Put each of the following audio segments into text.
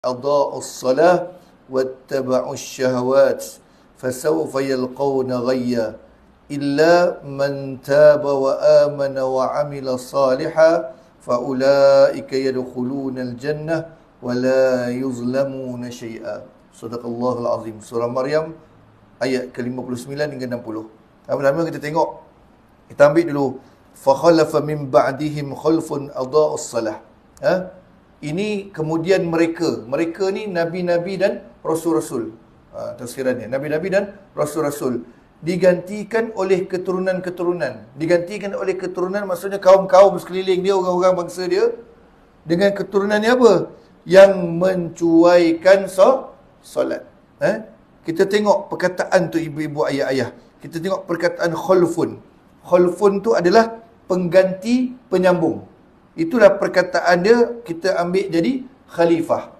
أضاعوا الصلاة واتبعوا الشهوات فسوف يلقون غيا إلا من تاب وآمن وعمل صالحا فأولئك يدخلون الجنة ولا يظلمون شيئا. صدق الله العظيم. Surah Maryam ayat ke-59 hingga 60. Pertama kita tengok, kita ambil dulu فَخَلَفَ مِنْ بَعْدِهِمْ خَلْفٌ أَضَاعُوا الصَّلَاةَ. Ini kemudian mereka ni nabi-nabi dan rasul-rasul. Tafsirannya nabi-nabi dan rasul-rasul digantikan oleh keturunan-keturunan. Digantikan oleh keturunan maksudnya kaum-kaum sekeliling dia, orang-orang bangsa dia, dengan keturunannya apa? Yang mencuaikan solat. Kita tengok perkataan tu ibu-ibu, ayah-ayah. Kita tengok perkataan khalfun. Khalfun tu adalah pengganti, penyambung. Itulah perkataan dia, kita ambil jadi khalifah.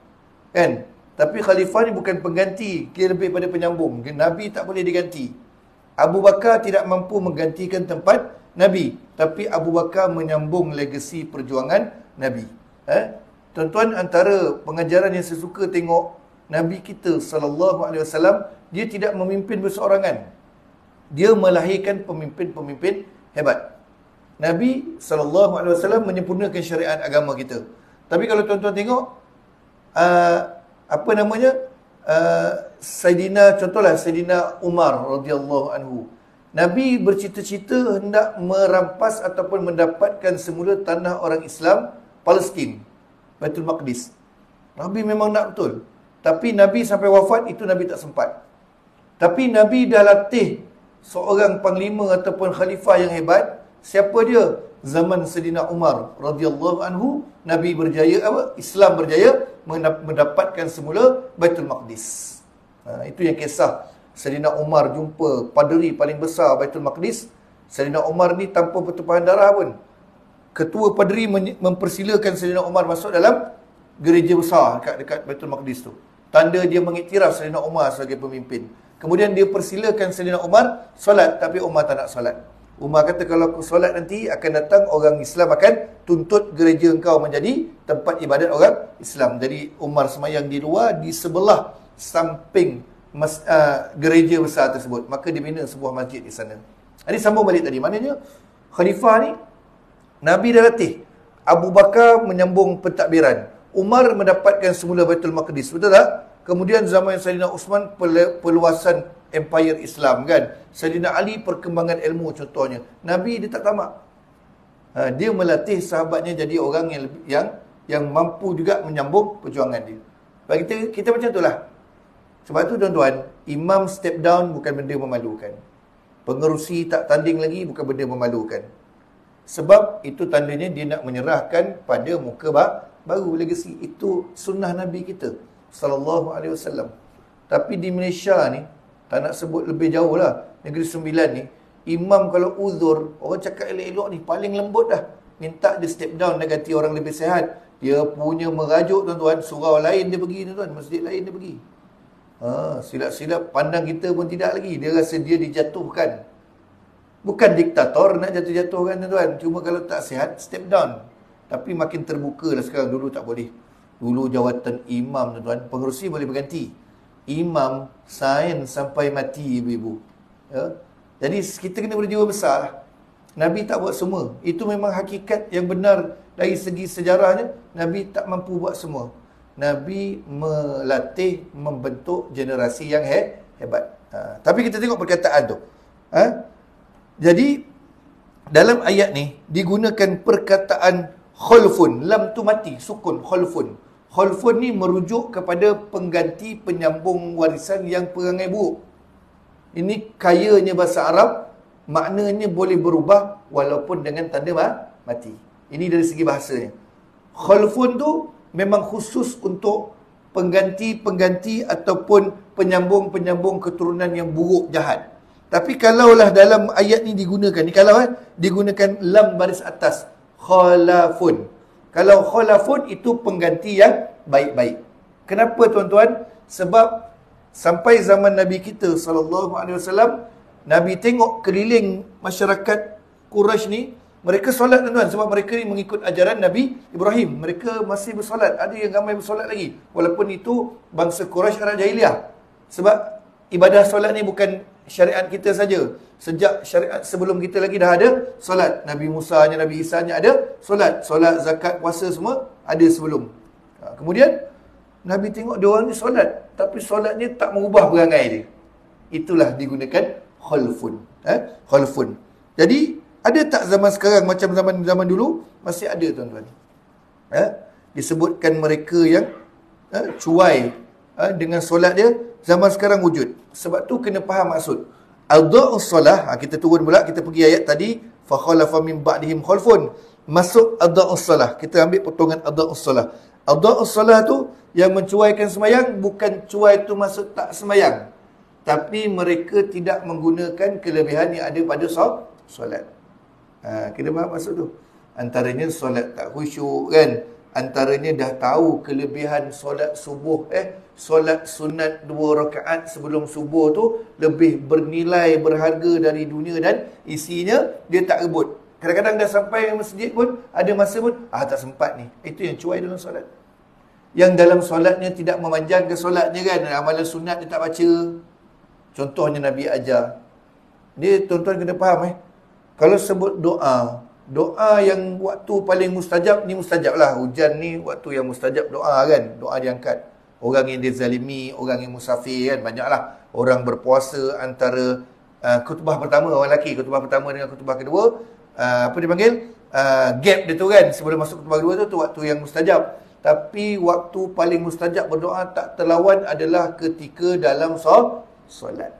Kan? Tapi khalifah ni bukan pengganti, dia lebih pada penyambung. Nabi tak boleh diganti. Abu Bakar tidak mampu menggantikan tempat Nabi, tapi Abu Bakar menyambung legasi perjuangan Nabi. Tuan-tuan, antara pengajaran yang saya suka tengok Nabi kita SAW, dia tidak memimpin berseorangan. Dia melahirkan pemimpin-pemimpin hebat. Nabi SAW menyempurnakan syariat agama kita. Tapi kalau tuan-tuan tengok, contohlah Saidina Umar radhiyallahu anhu. Nabi bercita-cita hendak merampas ataupun mendapatkan semula tanah orang Islam Palestin, Baitul Maqdis. Nabi memang nak betul. Tapi Nabi sampai wafat itu Nabi tak sempat. Tapi Nabi dah latih seorang panglima ataupun khalifah yang hebat. Siapa dia? Zaman Saidina Umar radhiyallahu anhu, Nabi berjaya Islam berjaya mendapatkan semula Baitul Maqdis. Itu yang kisah Saidina Umar jumpa paderi paling besar Baitul Maqdis. Saidina Umar ni tanpa pertumpahan darah pun. Ketua paderi mempersilakan Saidina Umar masuk dalam gereja besar dekat Baitul Maqdis tu. Tanda dia mengiktiraf Saidina Umar sebagai pemimpin. Kemudian dia persilakan Saidina Umar solat, tapi Umar tak nak solat. Umar kata, kalau aku solat nanti akan datang orang Islam akan tuntut gereja engkau menjadi tempat ibadat orang Islam. Jadi Umar semayang di luar, di sebelah samping gereja besar tersebut. Maka dibina sebuah masjid di sana. Ini sambung balik tadi. Maknanya khalifah ni Nabi dah latih. Abu Bakar menyambung pentadbiran. Umar mendapatkan semula Baitul Maqdis. Betul tak? Kemudian zaman Saidina Uthman perluasan empire Islam, kan? Saidina Ali perkembangan ilmu contohnya. Nabi dia tak tamak. Dia melatih sahabatnya jadi orang yang mampu juga menyambung perjuangan dia. Bagi kita macam itulah. Sebab tu tuan-tuan, imam step down bukan benda memalukan. Pengerusi tak tanding lagi bukan benda memalukan. Sebab itu tandanya dia nak menyerahkan pada muka baru, legasi. Itu sunnah Nabi kita sallallahu alaihi wasallam. Tapi di Malaysia ni, tak nak sebut lebih jauh lah, Negeri Sembilan ni, imam kalau uzur, orang cakap elok-elok ni, paling lembut dah. Minta dia step down dan ganti orang lebih sihat. Dia punya merajuk tuan-tuan, surau lain dia pergi tuan-tuan, masjid lain dia pergi. Silap-silap pandang kita pun tidak lagi. Dia rasa dia dijatuhkan. Bukan diktator nak jatuh-jatuhkan tuan-tuan. Cuma kalau tak sihat, step down. Tapi makin terbuka lah sekarang. Dulu tak boleh. Dulu jawatan imam tuan-tuan, pengerusi boleh berganti. Imam sain sampai mati ibu-ibu. Jadi kita kena berjiwa besar lah. Nabi tak buat semua. Itu memang hakikat yang benar dari segi sejarahnya. Nabi tak mampu buat semua. Nabi melatih, membentuk generasi yang hebat. Tapi kita tengok perkataan tu. Jadi dalam ayat ni digunakan perkataan khalfun. Lam tu mati, sukun, khalfun. Khalfun ni merujuk kepada pengganti, penyambung warisan yang perangai buruk. Ini kayanya bahasa Arab, maknanya boleh berubah walaupun dengan tanda mati. Ini dari segi bahasanya. Khalfun tu memang khusus untuk pengganti-pengganti ataupun penyambung-penyambung keturunan yang buruk, jahat. Tapi kalaulah dalam ayat ni digunakan, digunakan lam baris atas, khalafun. Kalau khalafun itu pengganti yang baik-baik. Kenapa tuan-tuan? Sebab sampai zaman Nabi kita SAW, Nabi tengok keliling masyarakat Quraisy ni, Mereka solat tuan-tuan sebab mereka ni mengikut ajaran Nabi Ibrahim. Mereka masih bersolat. Ada yang ramai bersolat lagi. Walaupun itu bangsa Quraisy Arab Jahiliyah. Sebab ibadah solat ni bukan syariat kita saja. Sejak syariat sebelum kita lagi dah ada solat. Nabi Musanya, Nabi Isanya ada solat. Solat, zakat, puasa semua ada sebelum. Kemudian Nabi tengok dia orang ni solat, tapi solatnya tak mengubah perangai dia. Itulah digunakan khalfun. Khalfun. Jadi ada tak zaman sekarang macam zaman dulu? Masih ada tuan-tuan. Disebutkan mereka yang cuai dengan solat dia, zaman sekarang wujud. Sebab tu kena faham maksud. Adha'us solah, kita turun pula, kita pergi ayat tadi, fa khalafa min ba'dihim khalfun. Masuk adha'us solah. Kita ambil potongan adha'us solah. Adha'us solah tu yang mencuaikan semayang, bukan cuai tu maksud tak semayang, tapi mereka tidak menggunakan kelebihan yang ada pada solat. Kena faham maksud tu. Antaranya solat tak khusyuk kan. Antaranya dah tahu kelebihan solat subuh. Solat sunat 2 rakaat sebelum subuh tu lebih bernilai, berharga dari dunia dan isinya. Dia tak rebut. Kadang-kadang dah sampai masjid pun, ada masa pun, tak sempat ni. Itu yang cuai dalam solat. Yang dalam solatnya tidak memanjangkan solatnya kan. Amalan sunat dia tak baca. Contohnya Nabi ajar. Dia tuan-tuan kena faham kalau sebut doa, doa yang waktu paling mustajab, ni mustajab lah. Hujan ni waktu yang mustajab doa kan. Doa diangkat. Orang yang dizalimi, orang yang musafir kan, banyaklah. Orang berpuasa antara khutbah pertama, orang lelaki, khutbah pertama dengan khutbah kedua, apa dia panggil? Gap dia tu kan, sebelum masuk khutbah kedua tu waktu yang mustajab. Tapi waktu paling mustajab berdoa tak terlawan adalah ketika dalam solat.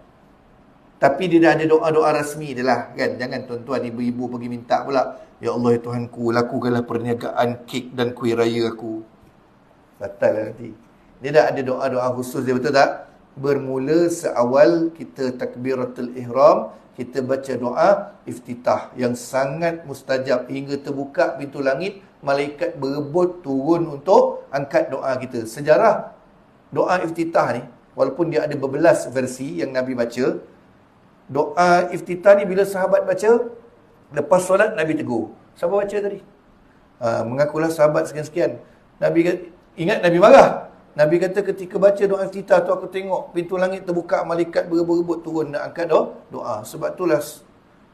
Tapi dia dah ada doa-doa rasmi dia lah kan. Jangan tuan-tuan ibu-ibu pergi minta pula, ya Allah ya Tuhanku, lakukanlah perniagaan kek dan kuih raya aku. Batal lah nanti. Dia dah ada doa-doa khusus dia, betul tak? Bermula seawal kita takbiratul ihram, kita baca doa iftitah yang sangat mustajab. Hingga terbuka pintu langit, malaikat berebut turun untuk angkat doa kita. Sejarah doa iftitah ni, walaupun dia ada berbelas versi yang Nabi baca, doa iftitah ni bila sahabat baca, lepas solat Nabi tegur. Siapa baca tadi? Mengakulah sahabat sekian-sekian. Nabi ingat Nabi marah. Nabi kata ketika baca doa iftitah tu, aku tengok pintu langit terbuka, malaikat berebut-rebut turun nak angkat doa. Sebab itulah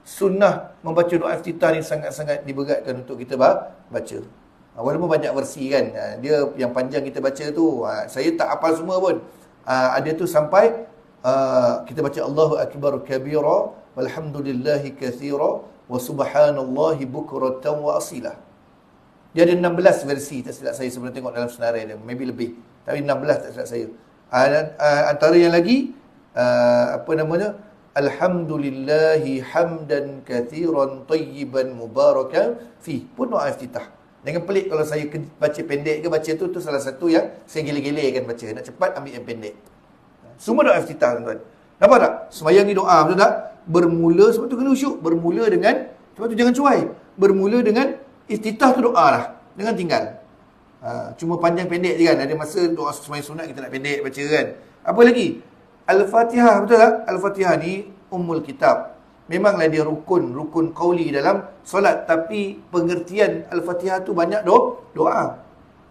sunnah membaca doa iftitah ni sangat-sangat diberatkan untuk kita baca. Walaupun banyak versi kan. Dia yang panjang kita baca tu, saya tak hafal semua pun. Ada tu sampai kita baca Allahu Akbar kabira walhamdulillahi kathira wa subhanallahi bukratan wa asila. Dia ada 16 versi, tak silap saya sebelum tengok dalam senarai dia. Maybe lebih. Tapi 16 tak silap saya. Antara yang lagi, apa namanya? Alhamdulillahi hamdan kathiran tayyiban mubarakan fi. Pun doa iftitah. Jangan pelik kalau saya baca pendek ke, baca tu salah satu yang saya gila-gila kan baca. Nak cepat ambil yang pendek. Semua doa iftitah tuan-tuan. Nampak tak? Semayang ni doa, betul tak? Bermula, sebab tu kena khusyuk. Bermula dengan, sebab tu jangan cuai. Bermula dengan iftitah tu doa lah. Jangan tinggal. Cuma panjang pendek je kan. Ada masa doa semayang sunat kita nak pendek baca kan. Apa lagi? Al-Fatihah, betul tak? Al-Fatihah ni ummul kitab. Memanglah dia rukun qauli dalam solat. Tapi pengertian Al-Fatihah tu banyak doa.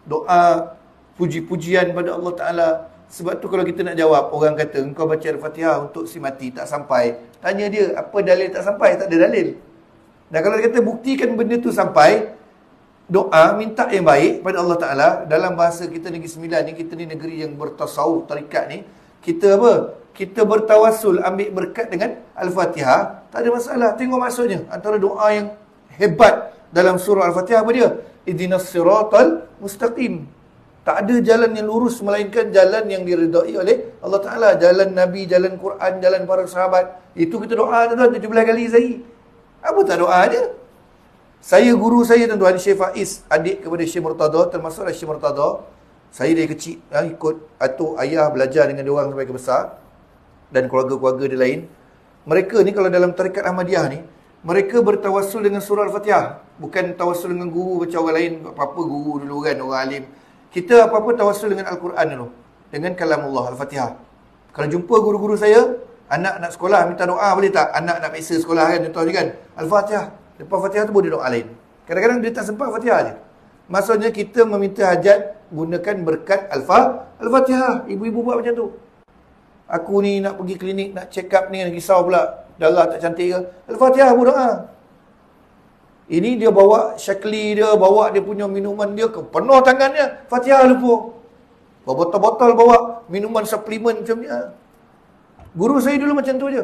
Doa puji-pujian pada Allah Ta'ala. Sebab tu kalau kita nak jawab, orang kata engkau baca Al-Fatihah untuk si mati, tak sampai. Tanya dia, apa dalil tak sampai? Tak ada dalil. Dan kalau dia kata buktikan benda tu sampai, doa, minta yang baik pada Allah Ta'ala. Dalam bahasa kita Negeri Sembilan ni, kita ni negeri yang bertasawuf, tarikat ni, kita apa? Kita bertawassul, ambil berkat dengan Al-Fatihah. Tak ada masalah, tengok maksudnya. Antara doa yang hebat dalam surah Al-Fatihah apa dia? Ihdinas siratal mustaqim. Tak ada jalan yang lurus melainkan jalan yang diredai oleh Allah Ta'ala. Jalan Nabi, jalan Quran, jalan para sahabat. Itu kita doa tuan-tuan 17 kali sehari. Apa tak doa dia? Saya, guru saya tuan-tuan, Syekh Faiz, adik kepada Syekh Murtada, termasuklah Syekh Murtada. Saya dari kecil ikut atuk ayah belajar dengan dia orang sampai ke besar. Dan keluarga-keluarga dia lain. Mereka ni kalau dalam tarikat Ahmadiyah ni, mereka bertawassul dengan surah Al-Fatihah. Bukan tawassul dengan guru macam orang lain, apa-apa guru dulu kan, orang alim. Kita apa-apa tawassul dengan Al-Quran dulu. Dengan kalamullah, Al-Fatihah. Kalau jumpa guru-guru saya, anak nak sekolah, minta doa boleh tak? Anak nak periksa sekolah kan, contohnya kan. Al-Fatihah. Lepas Fatihah tu boleh doa lain. Kadang-kadang dia tak sempat Fatihah je. Maksudnya kita meminta hajat gunakan berkat Al-Fatihah. Ibu-ibu buat macam tu. Aku ni nak pergi klinik, nak check up ni, risau pula darah tak cantik ke. Al-Fatihah berdoa. Ini dia bawa syakli dia, bawa dia punya minuman dia ke penuh tangannya, Fatihah lupa. Botol-botol bawa minuman suplemen macam ni. Guru saya dulu macam tu je.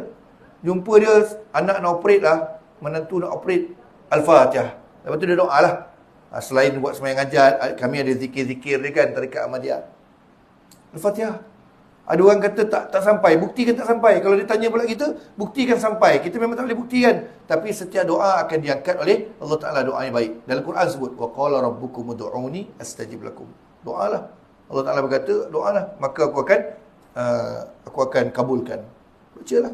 Jumpa dia, anak nak operate lah, menantu nak operate, Al-Fatihah. Lepas tu dia doa lah. Selain buat sembahyang hajat, kami ada zikir-zikir dia kan, tarikat Ahmadiyah. Al-Fatihah. Ada orang kata tak sampai, buktikan tak sampai. Kalau dia tanya pula kita, buktikan sampai. Kita memang tak boleh buktikan. Tapi setiap doa akan diangkat oleh Allah Ta'ala, doa yang baik. Dalam Quran sebut, wa qala rabbukum ud'uni astajib lakum. Doalah. Allah Ta'ala berkata, doalah, maka aku akan kabulkan. Bacalah.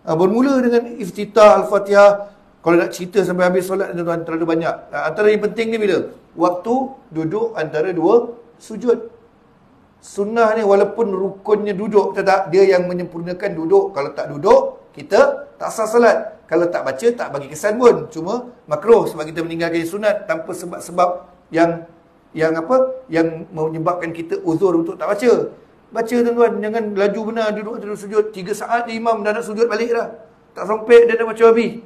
Bermula dengan iftitah Al-Fatihah. Kalau nak cerita sampai habis solat, tuan-tuan, terlalu banyak. Antara yang penting ni bila? Waktu duduk antara dua sujud. Sunnah ni walaupun rukunnya duduk, betul tak? Dia yang menyempurnakan duduk. Kalau tak duduk, kita tak sah salat. Kalau tak baca, tak bagi kesan pun. Cuma makruh sebab kita meninggalkan sunat tanpa sebab-sebab yang menyebabkan kita uzur untuk tak baca. Baca tuan-tuan, jangan laju benar duduk antara sujud. 3 saat dia imam dah nak sujud balik dah. Tak sampai dia nak baca habis.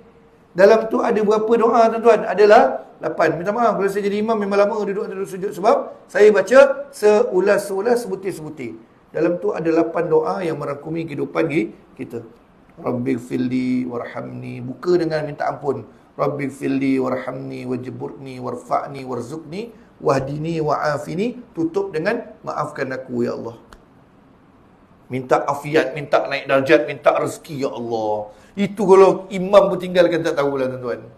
Dalam tu ada berapa doa tuan-tuan? Adalah 8. Minta maaf kalau saya jadi imam memang lama duduk antara sujud sebab saya baca seulas-ulas, sebutir-sebutir. Dalam tu ada 8 doa yang merangkumi kehidupan kita. Rabbighfirli warhamni, buka dengan minta ampun. Rabbighfirli warhamni wajburni warfa'ni warzuqni wahdini wa'afini, tutup dengan maafkan aku ya Allah. Minta afiat, minta naik darjat, minta rezeki ya Allah. Itu kalau imam pun tinggalkan tak tahulah tuan-tuan.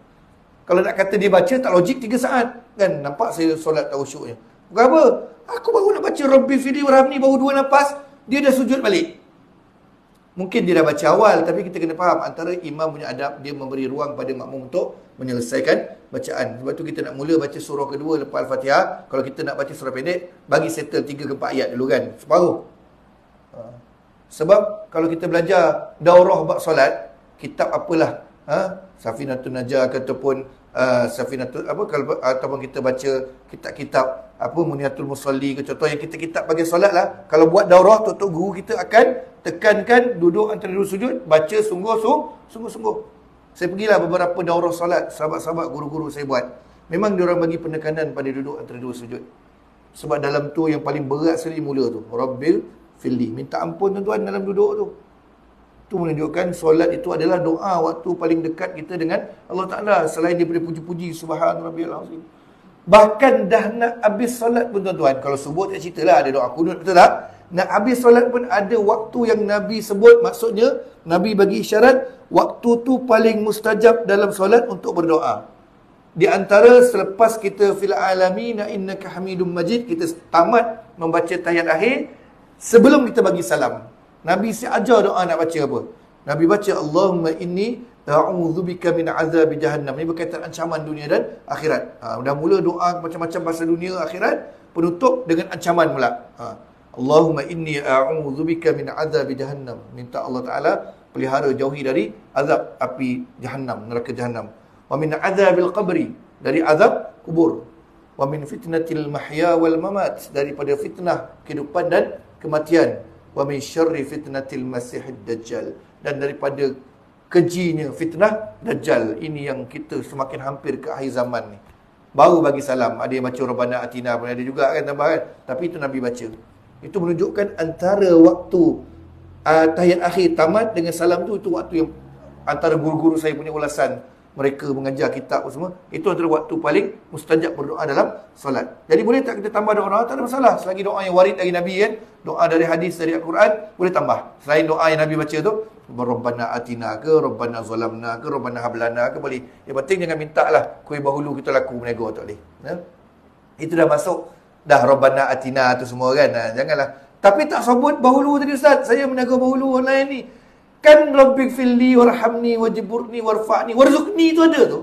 Kalau nak kata dia baca tak logik 3 saat. Kan nampak saya solat tak khusyuknya. Bukan apa? Aku baru nak baca Rabbighfirli warhamni baru 2 nafas, dia dah sujud balik. Mungkin dia dah baca awal, tapi kita kena faham antara imam punya adab, dia memberi ruang pada makmum untuk menyelesaikan bacaan. Sebab tu kita nak mula baca surah kedua lepas Al-Fatihah. Kalau kita nak baca surah pendek, bagi settle 3 ke 4 ayat dulu kan, separuh. Sebab kalau kita belajar daurah bab solat, kitab apalah, Safinatun Najah ataupun Safinatul kalau ataupun kita baca kitab-kitab Muniatul Musalli ke, contoh yang kita kitab bagi solat lah. Kalau buat daurah, tok guru kita akan tekankan duduk antara dua sujud, baca sungguh-sungguh. Saya pergilah beberapa daurah solat, sahabat-sahabat guru-guru saya buat. Memang diorang bagi penekanan pada duduk antara dua sujud. Sebab dalam tu yang paling berat sekali mula tu, Rabbil Fili, minta ampun tuan-tuan dalam duduk tu. Itu menunjukkan solat itu adalah doa waktu paling dekat kita dengan Allah Ta'ala. Selain daripada puji-puji Subhan Rabbiyal Azim. Bahkan dah nak habis solat pun tuan-tuan, kalau subuh tak ceritalah, ada doa kunut, betul tak? Nak habis solat pun ada waktu yang Nabi sebut. Maksudnya Nabi bagi isyarat waktu tu paling mustajab dalam solat untuk berdoa. Di antara selepas kita fil alamin innaka hamidum majid, kita tamat membaca tahiyat akhir, sebelum kita bagi salam, Nabi ajar doa nak baca apa. Nabi baca Allahumma inni a'udzubika min azab jahannam. Ini berkaitan ancaman dunia dan akhirat. Dah mula doa macam-macam pasal dunia akhirat, penutup dengan ancaman pula. Allahumma inni a'udzubika min azab jahannam. Minta Allah Ta'ala pelihara jauhi dari azab api jahannam, neraka jahannam. Wa min azabil qabri, dari azab kubur. Wa min fitnatil mahya wal mamat, daripada fitnah kehidupan dan kematian. Wa min syarri fitnatil masihid dajjal, dan daripada kejinya fitnah dajjal. Ini yang kita semakin hampir ke akhir zaman ni. Baru bagi salam, ada yang baca Rabbana Atina pun ada juga kan, tambah kan. Tapi itu Nabi baca. Itu menunjukkan antara waktu tahiyat akhir tamat dengan salam tu, itu waktu yang antara guru-guru saya punya ulasan, mereka mengajar kitab semua, itu antara waktu paling mustajab berdoa dalam solat. Jadi boleh tak kita tambah doa? Tak ada masalah. Selagi doa yang warid dari Nabi kan, doa dari hadis, dari Al-Quran, boleh tambah. Selain doa yang Nabi baca tu, Rabbana Atina ke, Rabbana Zalamna ke, Rabbana Hablana ke, boleh. Yang penting jangan minta lah kuih bahulu kita laku menego, tak boleh. Itu dah masuk dah Rabbana Atina tu semua kan. Janganlah. Tapi tak sebut bahulu tadi Ustaz, saya menego bahulu online ni. Kan Rabbighfirli warhamni wajburni warfa'ni warzuqni tu ada tu.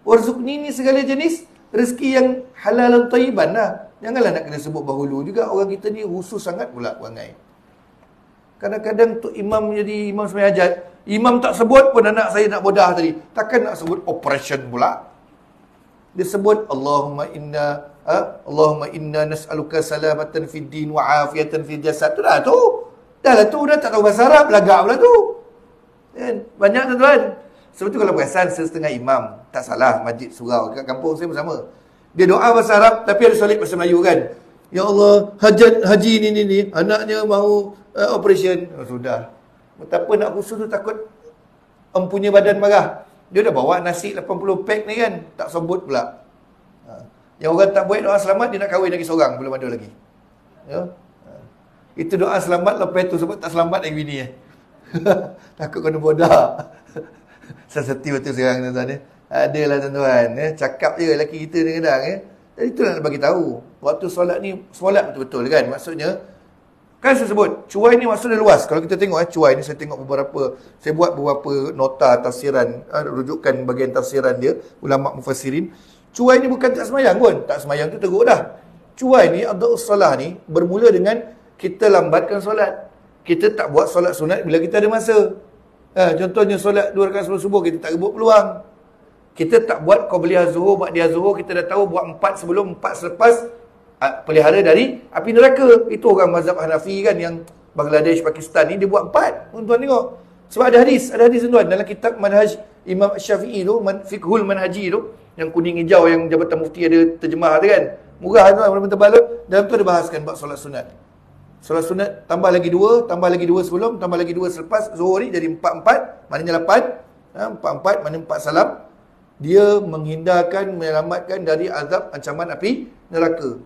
Warzuqni ni segala jenis rezeki yang halal dan thayyiban lah. Janganlah nak kena sebut bahulu juga. Orang kita ni khusus sangat pula perangai. Kadang-kadang tu imam jadi imam sembahyang hajat, imam tak sebut pun anak saya nak bodah tadi. Takkan nak sebut operation pula. Dia sebut Allahumma inna nas'aluka salamatan fid din wa afiyatan fil jasad. Tu dah tu. Dah lah tu, dah tak tahu bahasa Arab, belagak pula tu. Kan? Banyak tuan-tuan. Sebab tu kalau perasan setengah imam, tak salah, masjid surau kat kampung saya pun sama. Dia doa bahasa Arab tapi ada solid bahasa Melayu kan. Ya Allah, haji ni anaknya mahu operation. Sudah. Betapa nak khusus tu takut empunya badan marah. Dia dah bawa nasi 80 pack ni kan, tak sebut pula. Yang orang tak buat doa selamat, dia nak kahwin lagi seorang, belum ada lagi. Ya. Itu doa selamat lepas tu sebab tak selamat lagi bini takut kena bodah. Sensitif betul sekarang tuan-tuan. Adalah tuan-tuan, cakap je lelaki kita ni kadang Jadi itulah nak bagi tahu. Waktu solat ni, solat betul-betul kan. Maksudnya, kan saya sebut, cuai ni maksudnya luas. Kalau kita tengok cuai ni, saya tengok saya buat beberapa nota tafsiran, rujukan bagian tafsiran dia, ulama mufassirin. Cuai ni bukan tak semayang pun. Tak semayang tu teruk dah. Cuai ni, adha'us salah ni, bermula dengan kita lambatkan solat. Kita tak buat solat sunat bila kita ada masa. Contohnya solat 2 rakaat sebelum subuh, kita tak rebut peluang. Kita tak buat qabliyah zuhur, ba'diyah zuhur, kita dah tahu buat 4 sebelum, 4 selepas, pelihara dari api neraka. Itu orang mazhab Hanafi kan, yang Bangladesh, Pakistan ni, dia buat 4. Tuan-tuan tengok. Sebab ada hadis tuan-tuan. Dalam kitab Manhaj Imam Syafi'i tu, Fiqhul Manhaji tu, yang kuning hijau, yang Jabatan Mufti ada terjemah tu kan. Murah tu, walaupun tebal tu. Dalam tu ada bahaskan bab solat sunat. Solat sunat tambah lagi 2, tambah lagi 2 sebelum, tambah lagi 2 selepas zuhur ni jadi 4-4, maknanya 8. 4-4 maknanya 4 salam. Dia menghindarkan, menyelamatkan dari azab ancaman api neraka.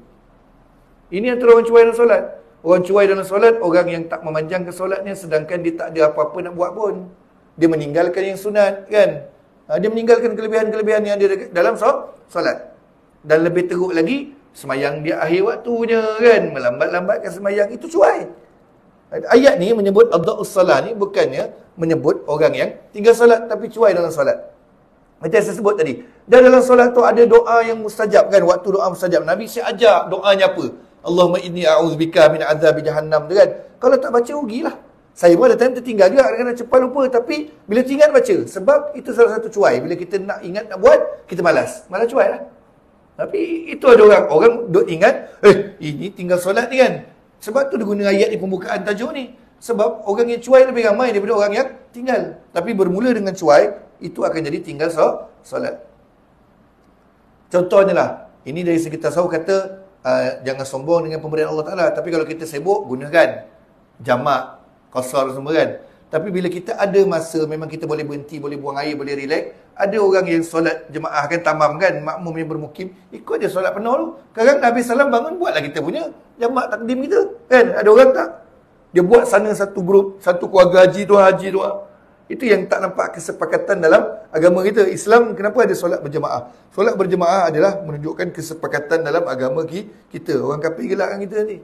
Ini antara orang cuai dalam solat. Orang cuai dalam solat, orang yang tak memanjangkan solatnya sedangkan dia tak ada apa-apa nak buat pun. Dia meninggalkan yang sunat kan. Dia meninggalkan kelebihan-kelebihan yang ada dalam solat. Dan lebih teruk lagi, semayang dia akhir waktunya kan, melambat-lambatkan semayang, itu cuai. Ayat ni menyebut adha'us salah ni bukannya menyebut orang yang tinggal solat, tapi cuai dalam solat. Macam saya sebut tadi, dan dalam solat tu ada doa yang mustajab kan, waktu doa mustajab. Nabi saya ajak doanya apa? Allahumma inni a'udzubika min azabi jahannam tu kan. Kalau tak baca rugilah. Saya pun ada time tertinggal juga, kadang-kadang cepat lupa, tapi bila ingat baca. Sebab itu salah satu cuai. Bila kita nak ingat nak buat, kita malas cuai lah. Tapi itu ada orang duk ingat, ini tinggal solat ni kan. Sebab tu dia guna ayat di pembukaan tajuk ni. Sebab orang yang cuai lebih ramai daripada orang yang tinggal. Tapi bermula dengan cuai, itu akan jadi tinggal solat. Contohnya lah, ini dari segi tasawuf kata, jangan sombong dengan pemberian Allah Ta'ala. Tapi kalau kita sibuk, gunakan jamak, qasar semua kan. Tapi bila kita ada masa, memang kita boleh berhenti, boleh buang air, boleh relax. Ada orang yang solat jemaah kan, tamam kan, makmum yang bermukim, ikut je solat penuh tu. Kadang Nabi Salam bangun, buatlah kita punya jamak takdim kita. Kan, ada orang tak? Dia buat sana satu grup, satu keluarga haji tu. Itu yang tak nampak kesepakatan dalam agama kita. Islam, kenapa ada solat berjemaah? Solat berjemaah adalah menunjukkan kesepakatan dalam agama kita. Orang kafir gelakkan kita nanti.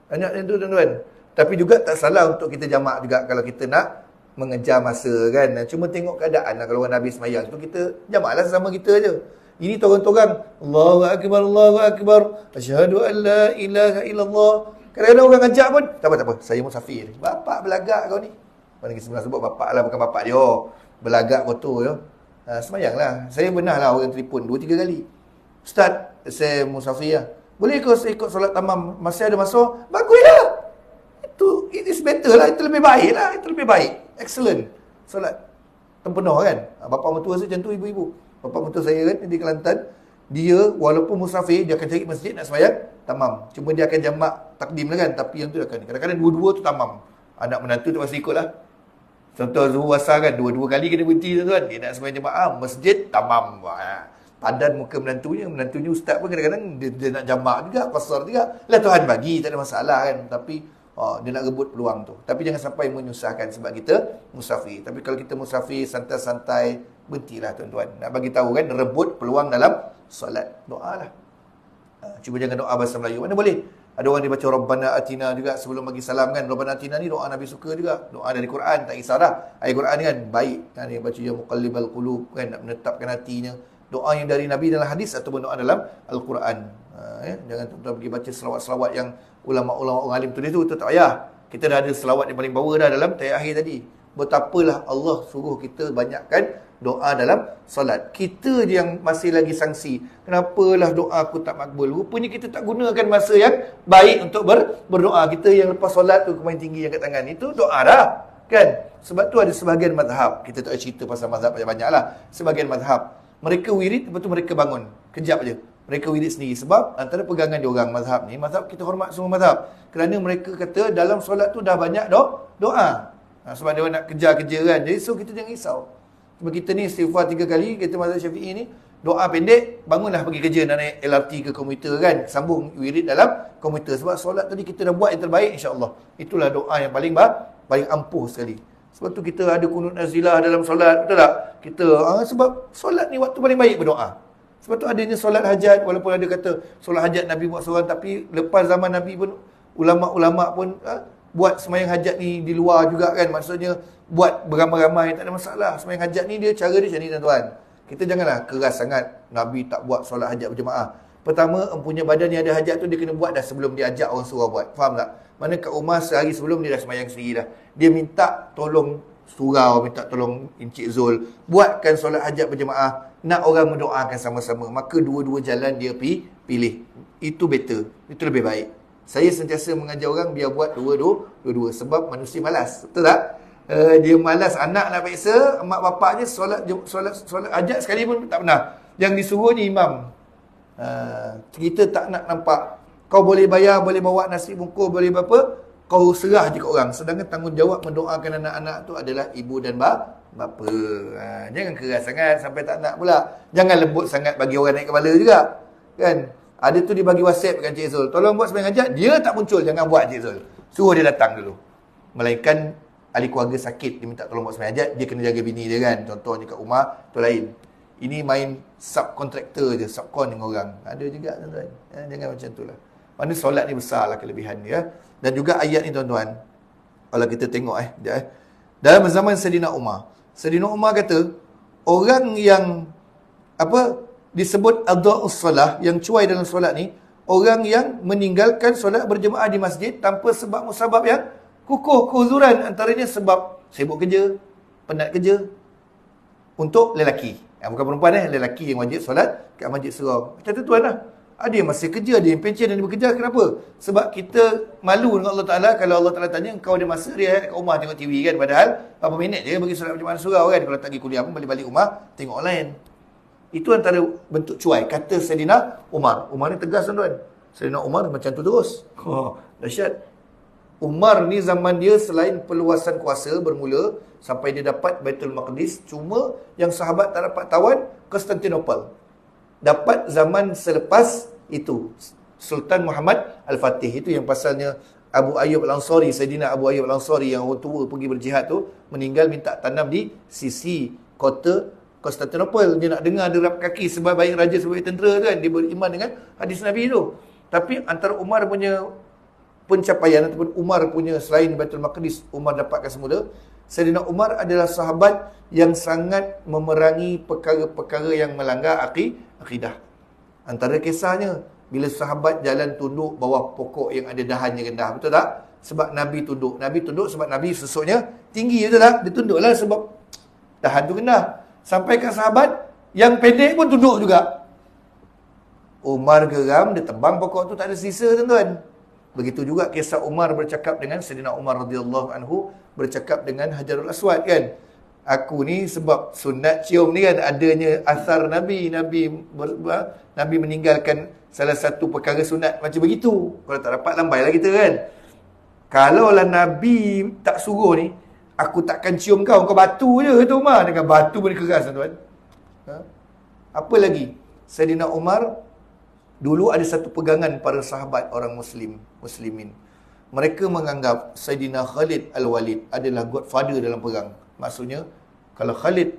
Banyak yang tu tuan-tuan. Tapi juga tak salah untuk kita jamak juga kalau kita nak mengejar masa kan. Cuma tengok keadaan lah. Kalau orang Nabi semayang tu, kita jamaklah sesama kita je. Ini torang-torang, Allahu Akbar, Allahu Akbar, asyhadu an la ilaha illallah. Kadang-kadang orang ajak pun, tak apa, saya musafir. Bapak belagak kau ni. Mana kita sebenarnya sebut bapak lah, bukan bapak dia. Belagak kotor je. Semayang lah. Saya pernah lah orang telefon 2-3 kali. Ustaz, saya musafir lah. Boleh ke saya ikut solat tamam? Masih ada masa? Baguslah. It is better lah. Itu lebih baik lah. Itu lebih baik. Excellent. Solat tempenuh kan. Bapa mertua saya macam tu, ibu-ibu. Bapa mertua saya kan di Kelantan. Dia walaupun musafir, dia akan cari masjid nak semayang tamam. Cuma dia akan jamak takdim lah kan. Tapi yang tu akan kadang-kadang dua-dua tu tamam. Anak menantu tu pasti ikut lah. Contoh zuhur asar kan, 2 kali kena berhenti tuan-tuan. Dia nak semayang jemaah, masjid tamam. Padan muka menantunya ustaz pun kadang-kadang dia nak jamak juga, qasar juga. Lah Tuhan bagi, tak ada masalah kan. Tapi dia nak rebut peluang tu. Tapi jangan sampai menyusahkan sebab kita musafir. Tapi kalau kita musafir, santai-santai, berhentilah tuan-tuan. Nak bagi tahu kan, rebut peluang dalam solat. Doa lah. Cuba jangan doa bahasa Melayu. Mana boleh? Ada orang dia baca Rabbana Atina juga sebelum bagi salam kan. Rabbana Atina ni doa Nabi suka juga. Doa dari Quran, tak kisah dah. Ayat Quran ni kan baik. Kan dia baca ya muqallibal qulub kan, nak menetapkan hatinya. Doa yang dari Nabi dalam hadis ataupun doa dalam Al-Quran. Jangan tuan-tuan pergi baca selawat-selawat yang ulama-ulama orang alim tulis tu tak payah. Kita dah ada selawat yang paling bawah dah dalam tayat akhir tadi. Betapalah Allah suruh kita banyakkan doa dalam solat. Kita yang masih lagi sangsi, kenapalah doa aku tak makbul. Rupanya kita tak gunakan masa yang baik untuk berdoa. Kita yang lepas solat tu kemain tinggi angkat tangan, itu doa dah, kan? Sebab tu ada sebahagian mazhab, kita tak cerita pasal mazhab banyak-banyak lah. Sebahagian mazhab, mereka wirid, lepas tu mereka bangun kejap je, mereka wirid sendiri. Sebab antara pegangan diorang mazhab ni, mazhab kita hormat semua mazhab, kerana mereka kata dalam solat tu dah banyak doa. Sebab dia nak kejar-kejar kan. Jadi so kita jangan risau. Sebab kita ni istighfar 3 kali, kita mazhab Syafi'i ni doa pendek, bangunlah pergi kerja, nak naik LRT ke komuter kan, sambung wirid dalam komuter. Sebab solat tadi kita dah buat yang terbaik, insya-Allah. Itulah doa yang paling ampuh sekali. Sebab tu kita ada kunut nazilah dalam solat, betul tak? Kita sebab solat ni waktu paling baik berdoa. Sebab tu adanya solat hajat, walaupun ada kata solat hajat Nabi buat seorang, tapi lepas zaman Nabi pun ulama-ulama pun buat sembahyang hajat ni di luar juga kan. Maksudnya buat beramai-ramai, tak ada masalah. Sembahyang hajat ni cara dia macam ni tuan-tuan. Kita janganlah keras sangat Nabi tak buat solat hajat berjemaah. Pertama, empunya badan yang ada hajat tu dia kena buat dah sebelum dia ajak orang suruh buat. Faham tak? Mana kat rumah sehari sebelum dia dah sembahyang sendiri dah. Dia minta tolong surau, minta tolong Encik Zul buatkan solat hajat berjemaah, nak orang mendoakan sama-sama. Maka dua-dua jalan dia pilih. Itu better. Itu lebih baik. Saya sentiasa mengajar orang biar buat dua-dua. Sebab manusia malas. Betul tak? Dia malas, anak nak peksa, mak bapaknya solat hajat sekali pun tak pernah. Yang disuruh ni imam. Kita tak nak nampak. Kau boleh bayar, boleh bawa nasi bungkus, boleh apa, kau serah je kat orang. Sedangkan tanggungjawab mendoakan anak-anak tu adalah ibu dan bapa. Jangan keras sangat sampai tak nak pula. Jangan lembut sangat bagi orang naik kepala juga, kan? Ada tu dia bagi WhatsApp kat Encik Zul, tolong buat sembahyang hajat. Dia tak muncul, jangan buat Encik Zul. Suruh dia datang dulu. Melainkan ahli keluarga sakit, dia minta tolong buat sembahyang hajat, dia kena jaga bini dia kan. Contohnya kat rumah, tu lain. Ini main subkontraktor je, subkon dengan orang. Ada juga tuan-tuan. Jangan macam tu lah. Mana solat ni besarlah kelebihan dia. Dan juga ayat ni tuan-tuan, kalau kita tengok dalam zaman Sayyidina Umar. Sayyidina Umar kata, orang yang disebut adha'us solah, yang cuai dalam solat ni, orang yang meninggalkan solat berjemaah di masjid tanpa sebab musabab yang kukuh, keuzuran. Antaranya sebab sibuk kerja, penat kerja. Untuk lelaki, bukan perempuan, lelaki yang wajib solat kat masjid surau. Macam tu tuan lah. Ada yang masih kerja, ada yang pencen, ada yang bekerja. Kenapa? Sebab kita malu dengan Allah Ta'ala. Kalau Allah Ta'ala tanya, kau ada masa dia kat rumah tengok TV kan. Padahal berapa minit je bagi solat berjemaah surau kan. Kalau tak pergi kuliah pun balik-balik rumah tengok online. Itu antara bentuk cuai. Kata Sayyidina Umar. Umar ni tegas tuan-tuan. Sayyidina Umar macam tu terus. Dahsyat. Umar ni zaman dia selain perluasan kuasa bermula sampai dia dapat Baitul Maqdis, cuma yang sahabat tak dapat tawan Konstantinopel. Dapat zaman selepas itu Sultan Muhammad Al-Fatih. Itu yang pasalnya Abu Ayyub Al-Ansari, Sayyidina Abu Ayyub Al-Ansari yang orang tua pergi berjihad tu, meninggal minta tanam di sisi kota Konstantinopel. Dia nak dengar derap kaki sebaik raja, sebaik tentera tu kan. Dia beriman dengan hadis Nabi tu. Tapi antara Umar punya pencapaian ataupun Umar punya, selain Baitul Maqdis Umar dapatkan semula, Sayyidina Umar adalah sahabat yang sangat memerangi perkara-perkara yang melanggar akidah. Antara kisahnya, bila sahabat jalan tunduk bawah pokok yang ada dahannya rendah, betul tak? Sebab Nabi tunduk. Nabi tunduk sebab Nabi susuknya tinggi, betul tak? Dia tunduklah sebab dahan tu rendah. Sampai ke sahabat yang pendek pun tunduk juga. Umar geram, dia tebang pokok tu, tak ada sisa tuan-tuan. Begitu juga kisah Umar bercakap dengan Sayyidina Umar radhiyallahu anhu, bercakap dengan Hajarul Aswad kan. Aku ni sebab sunat cium ni kan, adanya asar Nabi meninggalkan salah satu perkara sunat macam begitu. Kalau tak dapat, lambailah kita kan. Kalaulah Nabi tak suruh ni, aku takkan cium kau batu je kata Umar. Dengan batu pun keras tuan-tuan. Apa lagi? Sayyidina Umar dulu ada satu pegangan para sahabat orang muslimin. Mereka menganggap Sayyidina Khalid Al-Walid adalah godfather dalam perang. Maksudnya, kalau Khalid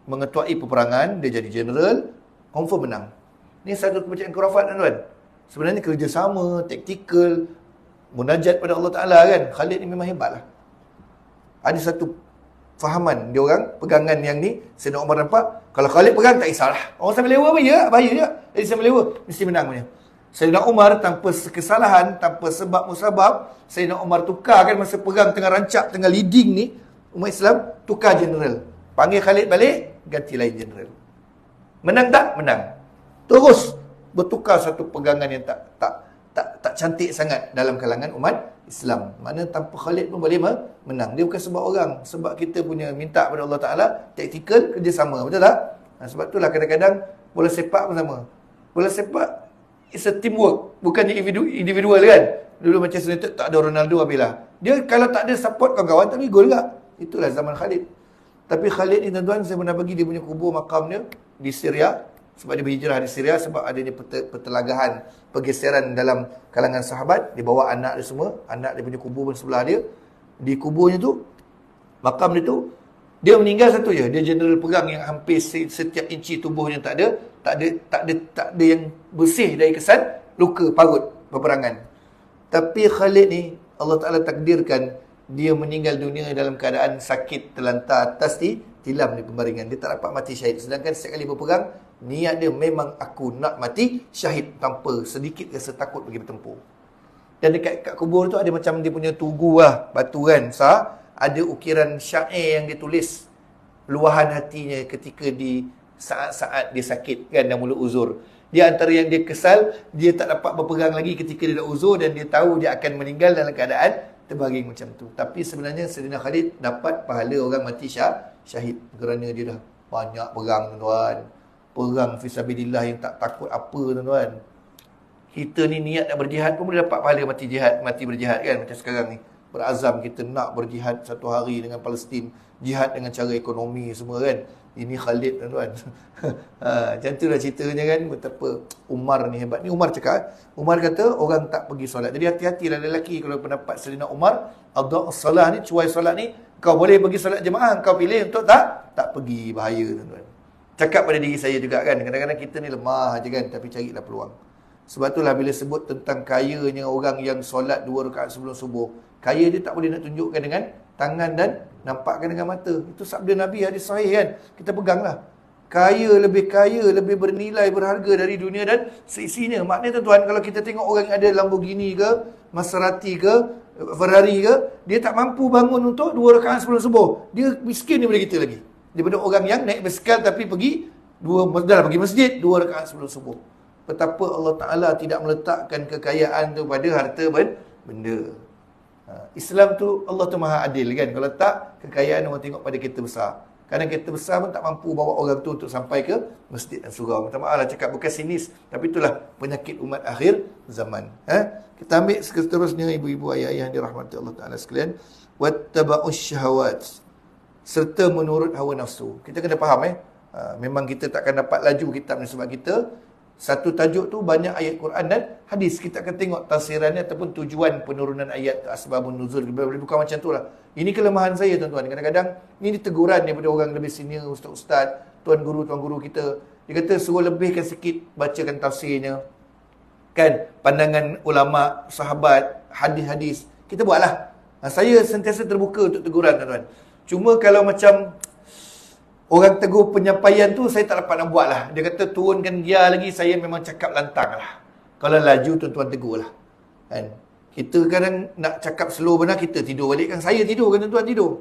mengetuai peperangan, dia jadi general, confirm menang. Ini satu kepercayaan khurafat tuan-tuan. Sebenarnya kerjasama, taktikal, munajat pada Allah Ta'ala kan. Khalid ni memang hebat lah. Ada satu fahaman dia orang, pegangan yang ni, Sayyidina Umar nampak, kalau Khalid perang tak kisahlah. Orang sambil lewa apa je, bahaya je. Jadi sambil lewa, mesti menang punya. Sayyidina Umar tanpa kesalahan, tanpa sebab musabab, Sayyidina Umar tukar kan masa perang tengah rancak, tengah leading ni, umat Islam, tukar general. Panggil Khalid balik, ganti lain general. Menang tak? Menang. Terus bertukar satu pegangan yang tak cantik sangat dalam kalangan umat Islam. Mana tanpa Khalid pun boleh menang. Dia bukan sebab orang, sebab kita punya minta pada Allah Ta'ala, taktikal, kerjasama. Betul tak? Sebab itulah kadang-kadang bola sepak pun sama. Bola sepak, it's a teamwork. Bukannya individual kan. Dulu Manchester United tak ada Ronaldo, habislah. Dia kalau tak ada support kawan-kawan, tak boleh gol juga. Itulah zaman Khalid. Tapi Khalid ni tuan-tuan, saya pernah bagi dia punya kubur makam dia di Syria. Sebab dia berhijrah di Syria, sebab adanya pertelagahan, pergeseran dalam kalangan sahabat. Dia bawa anak dia semua, anak dia punya kubur pun sebelah dia. Di kuburnya tu, makam dia tu, dia meninggal satu je. Dia general perang yang hampir setiap inci tubuhnya tak ada yang bersih dari kesan luka parut peperangan. Tapi Khalid ni, Allah Ta'ala takdirkan dia meninggal dunia dalam keadaan sakit, terlantar atas tilam di pembaringan. Dia tak dapat mati syahid. Sedangkan setiap kali berperang, niat dia memang aku nak mati syahid tanpa sedikit rasa takut pergi bertempur. Dan dekat kubur tu ada macam dia punya tugu lah, batu kan, sah. Ada ukiran syair yang dia tulis luahan hatinya ketika di saat-saat dia sakit kan, dan mula uzur. Dia antara yang dia kesal, dia tak dapat berperang lagi ketika dia dah uzur, dan dia tahu dia akan meninggal dalam keadaan terbaring macam tu. Tapi sebenarnya Sayyidina Khalid dapat pahala orang mati syahid kerana dia dah banyak perang tuan-tuan. Perang fisabilillah yang tak takut apa tuan-tuan. Kita ni niat nak berjihad pun boleh dapat pahala mati berjihad kan. Macam sekarang ni, berazam kita nak berjihad satu hari dengan Palestin, jihad dengan cara ekonomi semua kan. Ini Khalid tuan-tuan. Macam tu lah ceritanya kan, betapa Umar ni hebat. Ni Umar cakap, Umar kata orang tak pergi solat. Jadi hati-hatilah lelaki kalau pendapat Sayyidina Umar, adha'us salah ni, cuai solat ni, kau boleh pergi solat jemaah, kau pilih untuk tak pergi, bahaya tuan-tuan. Cakap pada diri saya juga kan, kadang-kadang kita ni lemah je kan, tapi carilah peluang. Sebab itulah bila sebut tentang kayanya orang yang solat 2 rakaat sebelum subuh, kaya dia tak boleh nak tunjukkan dengan tangan dan nampakkan dengan mata. Itu sabda Nabi, hadis sahih kan. Kita peganglah. Kaya, lebih bernilai, berharga dari dunia dan seisinya. Maknanya tuan-tuan, kalau kita tengok orang yang ada Lamborghini ke, Maserati ke, Ferrari ke, dia tak mampu bangun untuk 2 rakaat sebelum subuh. Dia miskin daripada kita lagi. Daripada orang yang naik basikal tapi pergi pergi masjid 2 rakaat sebelum subuh. Betapa Allah Ta'ala tidak meletakkan kekayaan tu pada harta benda. Islam tu, Allah tu maha adil kan. Kalau tak, kekayaan orang tengok pada kereta besar. Kadang kereta besar pun tak mampu bawa orang tu untuk sampai ke masjid dan surau. Minta maaf lah cakap, bukan sinis, tapi itulah penyakit umat akhir zaman. Kita ambil seterusnya, ibu-ibu, ayah-ayah yang dirahmati Allah Ta'ala sekalian. Wattaba'us syahawat, serta menurut hawa nafsu. Kita kena faham memang kita takkan dapat laju kitab ni sebab kita satu tajuk tu banyak ayat Quran dan hadis. Kita akan tengok tafsirannya ataupun tujuan penurunan ayat, asbabun nuzul. Bukan macam tu lah. Ini kelemahan saya tuan-tuan. Kadang-kadang ini teguran daripada orang lebih senior, ustaz-ustaz, tuan guru kita. Dia kata suruh lebihkan sikit bacakan tafsirnya. Kan, pandangan ulama, sahabat, hadis-hadis. Kita buatlah. Saya sentiasa terbuka untuk teguran tuan-tuan. Cuma kalau macam orang tegur penyampaian tu, saya tak dapat nak buat lah. Dia kata turunkan gear lagi, saya memang cakap lantang lah. Kalau laju, tuan-tuan tegur lah. Kan? Kita kadang nak cakap slow benar, kita tidur balik kan. Saya tidur kan, tuan-tuan tidur.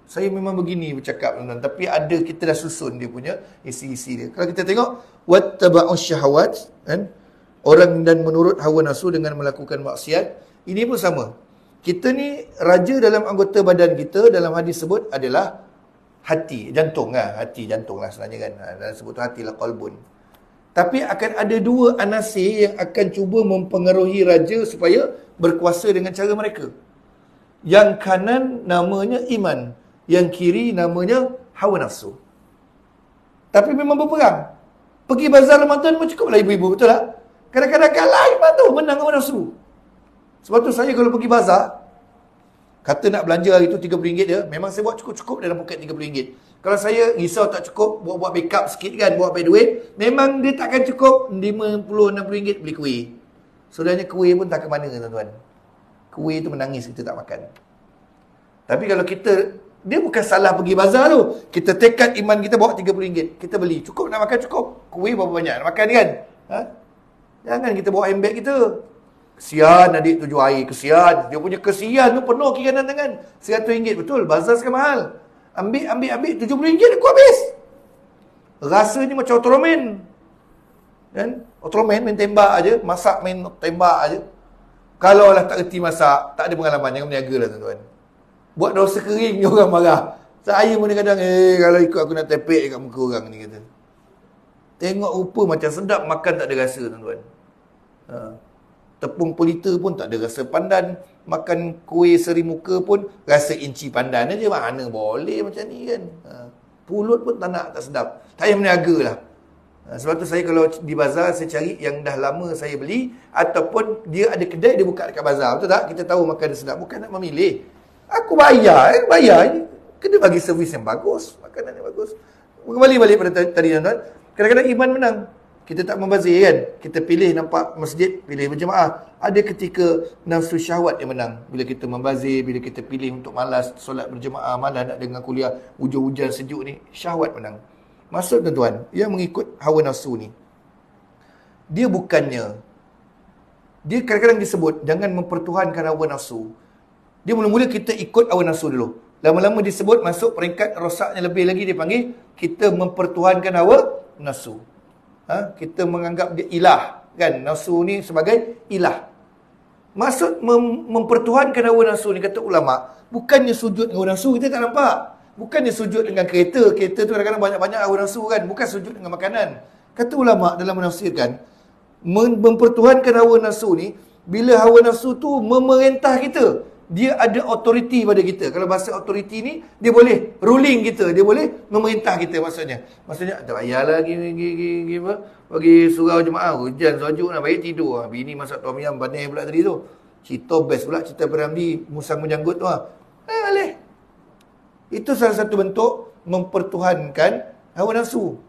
Saya memang begini bercakap tuan-tuan. Tapi ada, kita dah susun dia punya isi-isi dia. Kalau kita tengok, wattaba'us syahawat, kan? Orang dan menurut hawa nafsu dengan melakukan maksiat. Ini pun sama. Kita ni, raja dalam anggota badan kita, dalam hadis sebut adalah hati, jantung lah. Hati, jantung lah sebenarnya kan. Dalam sebut tu hati lah, qalbun. Tapi akan ada 2 anasir yang akan cuba mempengaruhi raja supaya berkuasa dengan cara mereka. Yang kanan namanya iman. Yang kiri namanya hawa nafsu. Tapi memang berperang. Pergi bazar Ramadan pun cukup lah ibu-ibu, betul tak? Kadang-kadang kalah iman tu, menang hawa nafsu. Sebab tu saya kalau pergi bazar, kata nak belanja hari tu RM30 dia, memang saya buat cukup-cukup dalam poket RM30. Kalau saya risau tak cukup, buat backup sikit kan, buat pakai duit, memang dia takkan cukup RM50-60 beli kuih. Sebenarnya kuih pun tak ke mana tuan-tuan. Kuih tu menangis kita tak makan. Tapi kalau kita, dia bukan salah pergi bazar tu. Kita tekad iman kita bawa RM30. Kita beli. Cukup nak makan cukup. Kuih berapa banyak nak makan kan? Jangan kita bawa handbag kita. Kesian adik tu jual air, kesian. Dia punya kesian tu penuh kiri kanan tangan. RM100, betul. Bazar sekarang mahal. Ambil. RM70 aku habis. Rasanya macam Ultraman. Kan? Ultraman main tembak aja, masak main tembak aja. Kalau lah tak reti masak, tak ada pengalaman, jangan berniaga lah tuan-tuan. Buat dosa kering, orang marah. Saya pun kadang, kalau ikut aku nak tepek kat muka orang ni, kata. Tengok rupa macam sedap, makan tak ada rasa, tuan-tuan. Tepung pelita pun tak ada rasa pandan. Makan kuih seri muka pun rasa inci pandan aja. Mana boleh macam ni kan. Pulut pun tak nak, tak sedap. Tak payah berniaga lah. Sebab tu saya kalau di bazar, saya cari yang dah lama saya beli. Ataupun dia ada kedai, dia buka dekat bazar. Betul tak? Kita tahu makan sedap. Bukan nak memilih. Aku bayar. Kena bagi servis yang bagus. Makanan yang bagus. Kembali balik pada tadi tuan-tuan. Kadang-kadang iman menang. Kita tak membazir kan. Kita pilih nampak masjid, pilih berjemaah. Ada ketika nafsu syahwat yang menang. Bila kita membazir, bila kita pilih untuk malas solat berjemaah, malas nak dengar kuliah, hujan-hujan sejuk ni, syahwat menang. Maksud tuan-tuan, yang mengikut hawa nafsu ni, dia bukannya, dia kadang-kadang disebut, jangan mempertuhankan hawa nafsu. Dia mula-mula kita ikut hawa nafsu dulu. Lama-lama disebut, masuk peringkat rosaknya lebih lagi, dia panggil, kita mempertuhankan hawa nafsu. Kita menganggap dia ilah. Kan? Nafsu ni sebagai ilah. Maksud mempertuhankan hawa nafsu ni, kata ulama', bukannya sujud dengan hawa nafsu, kita tak nampak. Bukannya sujud dengan kereta. Kereta tu kadang-kadang banyak-banyak hawa nafsu kan. Bukan sujud dengan makanan. Kata ulama' dalam menafsirkan, mempertuhankan hawa nafsu ni, bila hawa nafsu tu memerintah kita, dia ada authority pada kita. Kalau bahasa authority ni, dia boleh ruling kita. Dia boleh memerintah kita maksudnya. Maksudnya, tak payahlah bagi surau jemaah. Hujan, sejuk nak baik tidur. Bini masak tom yam, panas pula tadi tu. Cerita best pula, cerita Peramdi, musang menjanggut tu. Boleh. Itu salah satu bentuk mempertuhankan hawa nafsu.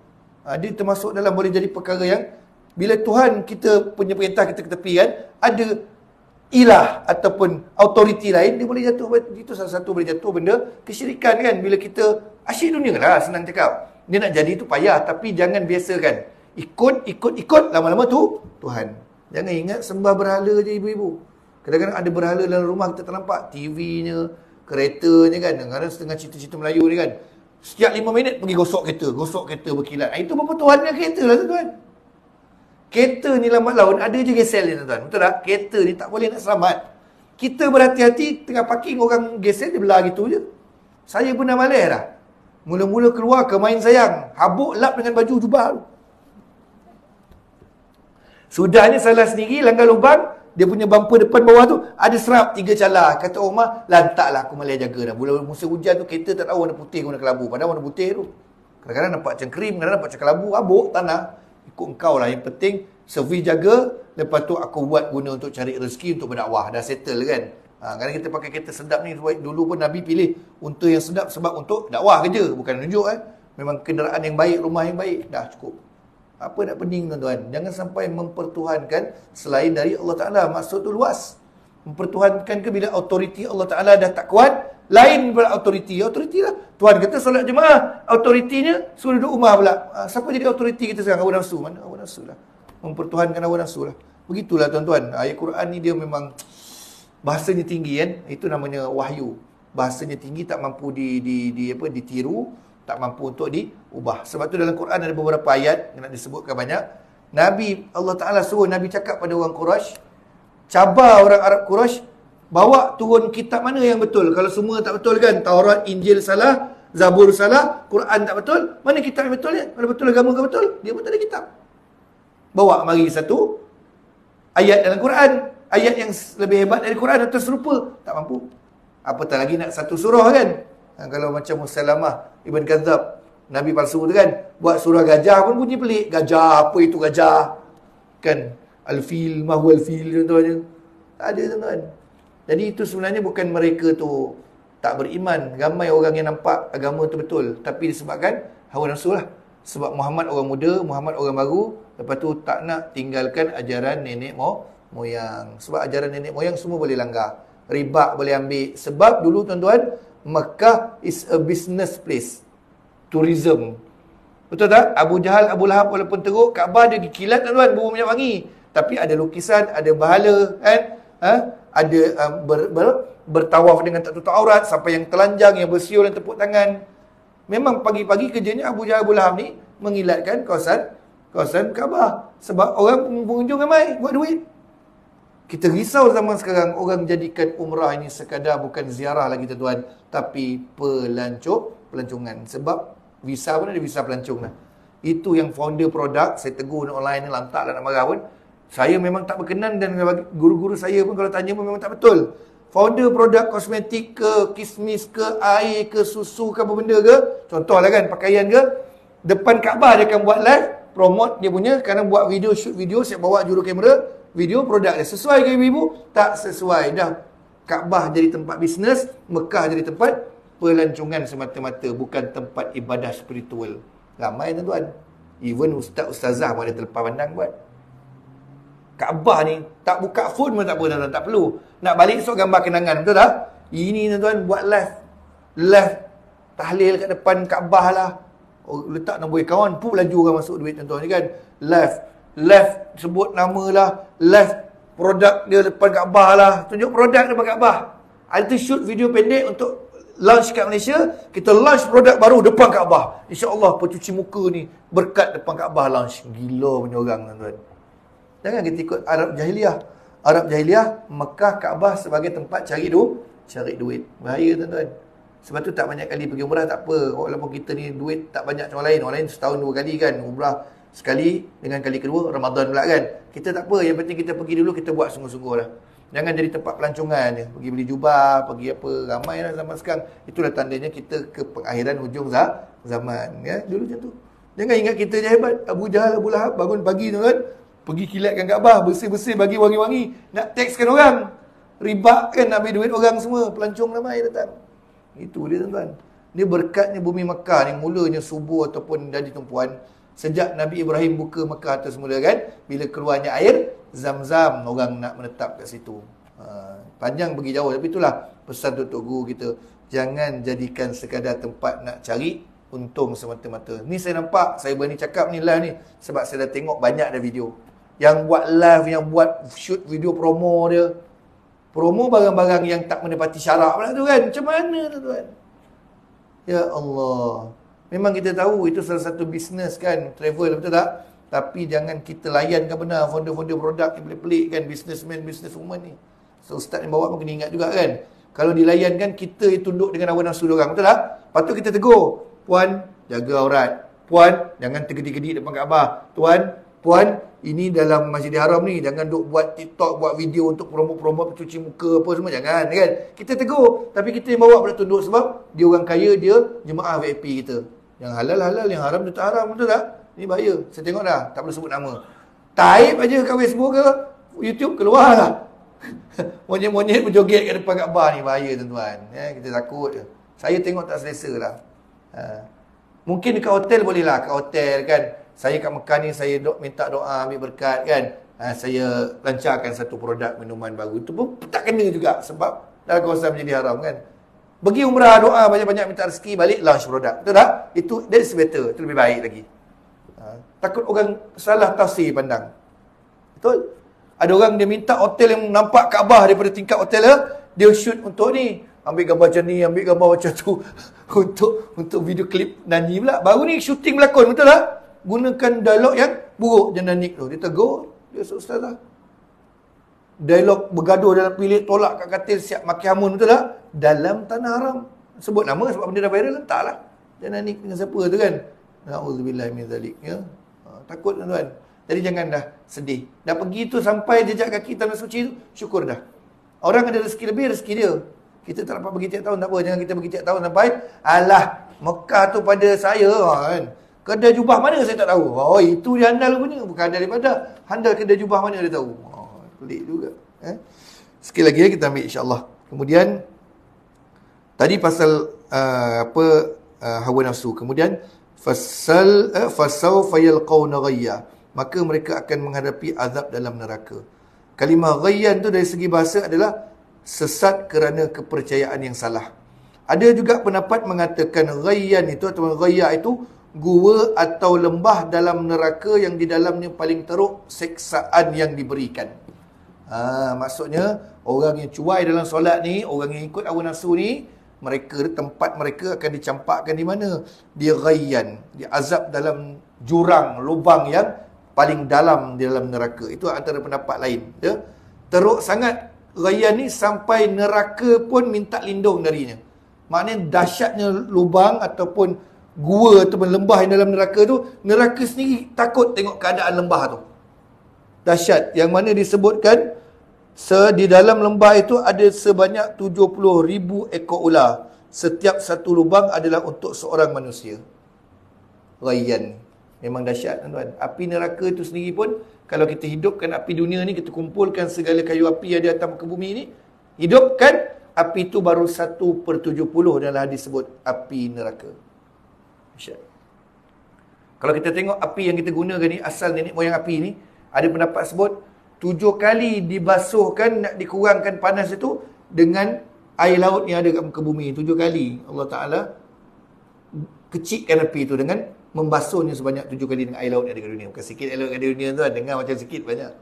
Dia termasuk dalam boleh jadi perkara yang, bila Tuhan kita punya perintah kita ketepikan, ada ilah ataupun autoriti lain, dia boleh jatuh. Itu salah satu boleh jatuh benda kesyirikan kan. Bila kita asyik dunia lah, senang cakap. Dia nak jadi tu payah, tapi jangan biasakan. Ikut, lama-lama tu Tuhan. Jangan ingat sembah berhala je ibu-ibu. Kadang-kadang ada berhala dalam rumah kita tak nampak. TV-nya, keretanya kan. Kadang-kadang setengah cerita-cerita Melayu ni kan. Setiap 5 minit pergi gosok kereta berkilat. Itu berpertuhannya kereta lah tuan-tuan. Kereta ni lambat laun ada je gesel ni tuan-tuan. Betul tak? Kereta ni tak boleh nak selamat. Kita berhati-hati tengah parking orang gesel dia belah gitu je. Saya pernah malas dah. Mula-mula keluar ke main sayang. Habuk lap dengan baju jubah tu. Sudahnya salah sendiri langgar lubang. Dia punya bumper depan bawah tu ada serap 3 calar. Kata Omar, lantaklah aku malas jaga dah. Mula musim hujan tu kereta tak tahu warna putih warna kelabu. Padahal warna putih tu. Kadang-kadang nampak macam krim, kadang-kadang nampak macam kelabu. Habuk tanah. Ikut engkau lah. Yang penting servis jaga. Lepas tu aku buat guna untuk cari rezeki, untuk berdakwah. Dah settle kan. Kadang kita pakai kereta sedap ni. Dulu pun Nabi pilih unta yang sedap sebab untuk dakwah kerja. Bukan tunjuk Memang kenderaan yang baik, rumah yang baik. Dah cukup. Apa nak pening tuan-tuan? Jangan sampai mempertuhankan selain dari Allah Ta'ala. Maksud tu luas. Mempertuhankan ke bila autoriti Allah Ta'ala dah tak kuat, lain pula autoriti. Autoriti lah. Tuhan kata solat jemaah. Autoritinya suruh duduk rumah pula. Siapa jadi autoriti kita sekarang? Hawa nafsu. Mana hawa nafsu lah? Mempertuhankan hawa nafsu lah. Begitulah tuan-tuan. Ayat Quran ni dia memang bahasanya tinggi kan. Itu namanya wahyu. Bahasanya tinggi, tak mampu ditiru, tak mampu untuk diubah. Sebab tu dalam Quran ada beberapa ayat yang nak disebutkan banyak. Nabi, Allah Ta'ala suruh Nabi cakap pada orang Quraisy, cabar orang Arab Quraisy, bawa turun kitab mana yang betul. Kalau semua tak betul kan, Taurat, Injil salah, Zabur salah, Quran tak betul, mana kitab yang betul ya? Kalau betul agama ke betul, dia pun tak ada kitab. Bawa mari satu ayat dalam Quran, ayat yang lebih hebat dari Quran atau serupa, tak mampu. Apatah lagi nak satu surah kan. Kalau macam Musailamah Ibn Kadzab, Nabi palsu tu kan, buat surah gajah pun bunyi pelik. Gajah, apa itu gajah? Kan, al-fil, mahwal fil, contohnya. Tak ada tuan-tuan. Jadi itu sebenarnya bukan mereka tu tak beriman. Ramai orang yang nampak agama tu betul, tapi disebabkan hawa nafsu lah. Sebab Muhammad orang muda, Muhammad orang baru, lepas tu tak nak tinggalkan ajaran nenek moyang. Sebab ajaran nenek moyang semua boleh langgar. Riba boleh ambil. Sebab dulu tuan-tuan, Mekah is a business place. Tourism. Betul tak? Abu Jahal, Abu Lahab walaupun teruk, Kaabah dia kilat tuan-tuan, bau minyak wangi. Tapi ada lukisan, ada bahala, kan? Ada bertawaf dengan tak tutup aurat, sampai yang telanjang, yang bersiul dan tepuk tangan. Memang pagi-pagi kerjanya Abu Jahal Abu Lahab ni mengilatkan kawasan Kaabah. Sebab orang pengunjung ramai buat duit. Kita risau zaman sekarang orang jadikan umrah ini sekadar bukan ziarah lagi tuan-tuan, tapi pelancongan. Sebab visa pun ada visa pelancong lah. Itu yang founder produk, saya tegur online ni, lantak lah nak marah pun. Saya memang tak berkenan, dan guru-guru saya pun kalau tanya pun memang tak betul. Founder produk kosmetik ke, kismis ke, air ke, susu ke, apa benda ke, contohlah kan, pakaian ke, depan Kaabah dia akan buat live, promote dia punya, kadang buat video, shoot video, siap bawa juru kamera, video produk dia. Sesuai ke ibu-ibu? Tak sesuai. Dah Kaabah jadi tempat bisnes, Mekah jadi tempat pelancongan semata-mata, bukan tempat ibadah spiritual. Ramai tuan-tuan. Even ustaz-ustazah pun ada terlepas pandang buat. Kaabah ni tak buka phone pun tak apa tuan-tuan, tak perlu. Nak balik esok gambar kenangan, betul tak? Ini tuan-tuan buat live tahlil kat depan Kaabah lah. Oh, letak nombor akaun, pun laju orang masuk duit tuan-tuan kan. Live sebut nama lah, live produk dia depan Kaabah lah, tunjuk produk depan Kaabah. Itu shoot video pendek untuk launch kat Malaysia, kita launch produk baru depan Kaabah. InsyaAllah pencuci muka ni berkat depan Kaabah launch. Gila punya orang tuan-tuan. Jangan kita ikut Arab Jahiliah, Mekah, Kaabah sebagai tempat cari duit. Bahaya tuan-tuan. Sebab tu tak banyak kali pergi umrah tak apa. Walaupun kita ni duit tak banyak macam orang lain setahun 2 kali kan. Umrah sekali, dengan kali kedua Ramadan pula kan. Kita tak apa, yang penting kita pergi dulu, kita buat sungguh-sungguh lah. Jangan jadi tempat pelancongan je. Pergi beli jubah, pergi apa, ramai lah zaman sekarang. Itulah tandanya kita ke pengakhiran hujung zaman ya. Dulu macam tu. Jangan ingat kita je hebat. Abu Jahal Abu Lahab bangun pagi tu kan, pergi kilatkan Kaabah, bersih-bersih, bagi wangi-wangi, nak tekskan orang, riba kan, nak ambil duit orang semua. Pelancong ramai datang. Itu dia tuan-tuan. Ini berkatnya bumi Mekah ni, mulanya subuh ataupun dari tumpuan. Sejak Nabi Ibrahim buka Mekah tu semula kan, bila keluarnya air Zam-Zam, orang nak menetap kat situ. Panjang pergi jauh, tapi itulah pesan Tok Guru kita. Jangan jadikan sekadar tempat nak cari untung semata-mata. Ni saya nampak, saya berani cakap ni live ni, sebab saya dah tengok banyak dah video. Yang buat live, yang buat shoot video promo dia. Promo barang-barang yang tak menepati syarak pula tu kan. Macam mana tuan-tuan? Ya Allah. Memang kita tahu itu salah satu bisnes kan, travel, betul tak? Tapi jangan kita layankan benar founder-founder produk yang pelik-pelik kan, businessman ni. So ustaz yang bawa pun kena ingat juga kan. Kalau dilayankan, kita tunduk dengan hawa nafsu diorang, betul tak? Patut kita tegur. Puan, jaga aurat. Puan, jangan tergedi-gedi depan Kaabah. Puan, ini dalam Masjidil Haram ni, jangan duk buat TikTok, buat video untuk promo-promo cuci muka apa semua, jangan kan. Kita tegur, tapi kita yang bawa pada tunduk sebab dia orang kaya, dia jemaah VIP kita. Yang halal, yang haram dia tak haram, betul tak? Ini bahaya. Saya tengok dah, tak perlu sebut nama. Taib aja kat Facebook ke YouTube, keluar lah. Monyet-monyet berjoget kat depan Kaabah ni, bahaya tuan-tuan. Ya, kita takut je. Saya tengok tak selesa lah. Mungkin dekat hotel boleh lah, kat hotel kan. Saya kat Mekah ni, saya minta doa, ambil berkat kan. Saya lancarkan satu produk minuman baru. Itu pun tak kena juga sebab dalam kawasan Masjidil Haram kan. Pergi umrah, doa, banyak-banyak minta rezeki, balik launch produk. Betul tak? Itu that's better. Itu lebih baik lagi. Takut orang salah tafsir pandang. Betul? Ada orang dia minta hotel yang nampak Kaabah daripada tingkat hotel dia shoot untuk ni. Ambil gambar macam ni, ambil gambar macam tu. untuk video klip nyanyi pula. Baru ni shooting berlakon, betul tak? Gunakan dialog yang buruk Jenanik tu. Dia tegur, dia ustazah. Dialog bergaduh dalam bilik, tolak kat katil, siap maki hamun, betul tak? Dalam tanah haram. Sebut nama sebab benda dah viral, letaklah. Jenanik dengan siapa tu kan? Na'udzubillah min zalik. Ya? Takut tuan-tuan. Jadi jangan dah sedih. Dah pergi tu sampai jejak kaki tanah suci tu, syukur dah. Orang ada rezeki lebih, rezeki dia. Kita tak dapat pergi tiap tahun, tak apa. Jangan kita pergi tiap tahun sampai, alah, Mekah tu pada saya kan. Kedai jubah mana saya tak tahu. Oh, itu dia handal punya. Bukan daripada handal kedai jubah mana dia tahu. Oh, pelik juga. Sekali lagi kita ambil insya-Allah. Kemudian tadi pasal hawa nafsu. Kemudian fasawfa yalqawna ghayya. Maka mereka akan menghadapi azab dalam neraka. Kalimah ghayyan tu dari segi bahasa adalah sesat kerana kepercayaan yang salah. Ada juga pendapat mengatakan ghayyan itu atau ghayya itu gua atau lembah dalam neraka yang di dalamnya paling teruk seksaan yang diberikan. Maksudnya orang yang cuai dalam solat ni, orang yang ikut hawa nafsu ni, tempat mereka akan dicampakkan di mana? Di ghayyan, di azab dalam jurang, lubang yang paling dalam di dalam neraka. Itu antara pendapat lain, ya. Teruk sangat ghayyan ni sampai neraka pun minta lindung darinya. Maknanya dahsyatnya lubang ataupun gua ataupun lembah yang dalam neraka tu, neraka sendiri takut tengok keadaan lembah tu. Dahsyat. Yang mana disebutkan di dalam lembah itu ada sebanyak 70,000 ekor ular. Setiap satu lubang adalah untuk seorang manusia. Ghayyan. Memang dahsyat, tuan-tuan. Api neraka itu sendiri pun, kalau kita hidupkan api dunia ni, kita kumpulkan segala kayu api yang ada atas muka bumi ni, hidupkan, api itu baru 1/70 dalam hadis sebut api neraka. Dahsyat. Kalau kita tengok api yang kita gunakan ni, asal nenek moyang api ni, ada pendapat sebut 7 kali dibasuhkan, nak dikurangkan panas itu dengan air laut yang ada kat muka bumi. 7 kali Allah Ta'ala kecilkan api itu dengan membasuhnya sebanyak 7 kali dengan air laut yang ada kat dunia. Bukan sikit air laut yang ada kat dunia tu, dengar macam sikit, banyak.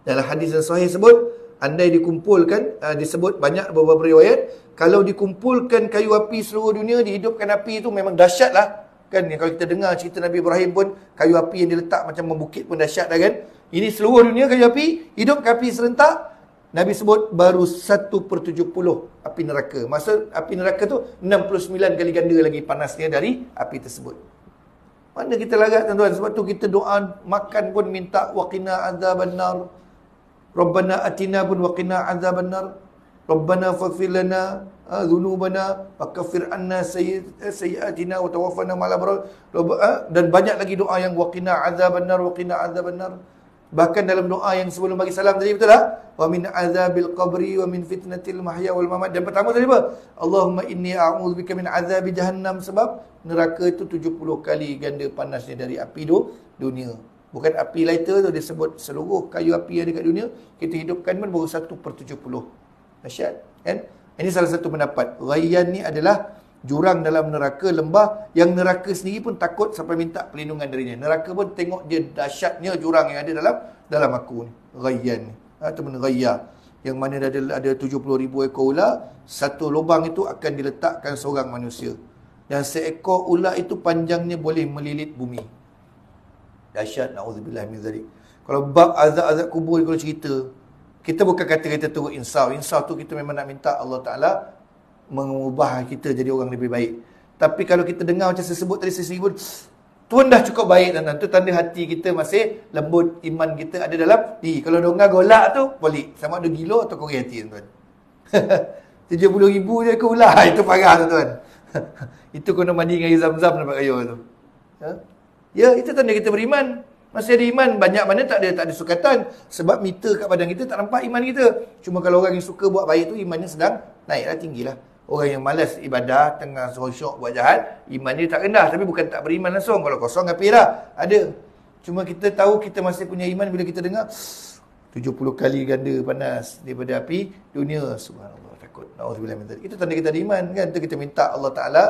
Dalam hadis yang sahih sebut, andai dikumpulkan, disebut banyak beberapa riwayat, kalau dikumpulkan kayu api seluruh dunia, dihidupkan api itu memang dahsyat lah. Kan, kalau kita dengar cerita Nabi Ibrahim pun, kayu api yang diletak macam membukit pun dahsyat dah kan. Ini seluruh dunia kayu api, hidup api serentak. Nabi sebut baru 1/70 api neraka. Maksud api neraka tu 69 kali ganda lagi panasnya dari api tersebut. Mana kita larat, tuan-tuan. Sebab tu kita doa makan pun minta waqina azabannar. Rabbana atina pun waqina azabannar. Rabbana faghfir lana dhunubana wa kaffir anna sayyi'atina wa tawaffana ma'al abrar. Dan banyak lagi doa yang waqina azabannar, waqina azabannar. Bahkan dalam doa yang sebelum bagi salam tadi, betul tak? Wa min azabil qabri wa min fitnatil mahya wal mamat. Dan pertama tadi apa? Allahumma inni a'udzubika min azabi jahannam. Sebab neraka itu 70 kali ganda panasnya dari api dunia. Bukan api lighter tu, dia sebut seluruh kayu api yang ada kat dunia, kita hidupkan pun baru 1/70. Dahsyat, kan? Ini salah satu pendapat. Ghayyan ni adalah jurang dalam neraka, lembah yang neraka sendiri pun takut sampai minta perlindungan darinya. Neraka pun tengok dia dahsyatnya jurang yang ada dalam aku ni. Ghayyan ni. Ataupun ghayya. Yang mana ada 70,000 ekor ular. Satu lubang itu akan diletakkan seorang manusia. Dan seekor ular itu panjangnya boleh melilit bumi. Dahsyat, na'udzubillah min zalik. Kalau bab azab-azab kubur, kalau cerita, kita bukan kata kita turut insaf. Insaf tu kita memang nak minta Allah Ta'ala mengubah kita jadi orang lebih baik. Tapi kalau kita dengar macam saya sebut tadi, saya sebut, tuan dah cukup baik, dan tu tanda hati kita masih lembut, iman kita ada dalam diri. Kalau dengar golak tu, balik. Sama ada gila atau kori hati, tuan. 70,000 je ke ular. Itu parah, tuan. Itu kena mandi dengan air zam-zam dapat kayu tu. Ya, itu tanda kita beriman. Masih ada iman, banyak mana tak ada sukatan. Sebab meter kat badan kita tak nampak iman kita. Cuma kalau orang yang suka buat baik tu, imannya sedang naiklah, tinggilah. Orang yang malas ibadah, tengah syok buat jahat, iman dia tak rendah. Tapi bukan tak beriman langsung. Kalau kosong, api dah. Ada. Cuma kita tahu kita masih punya iman bila kita dengar 70 kali ganda panas daripada api dunia. Subhanallah, takut. Na'udzubillah min dzalik. Itu tanda kita ada iman, kan? Itu kita minta Allah Ta'ala,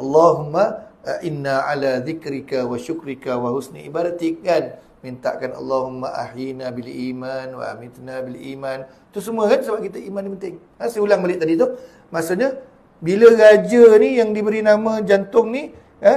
Allahumma inna ala zikrika wa syukrika wa husni ibadatik, kan? Mintakan Allahumma ahyina bil iman wa amitna bil iman. Itu semua kan sebab kita iman ni penting. Saya ulang balik tadi tu. Maksudnya bila raja ni yang diberi nama jantung ni,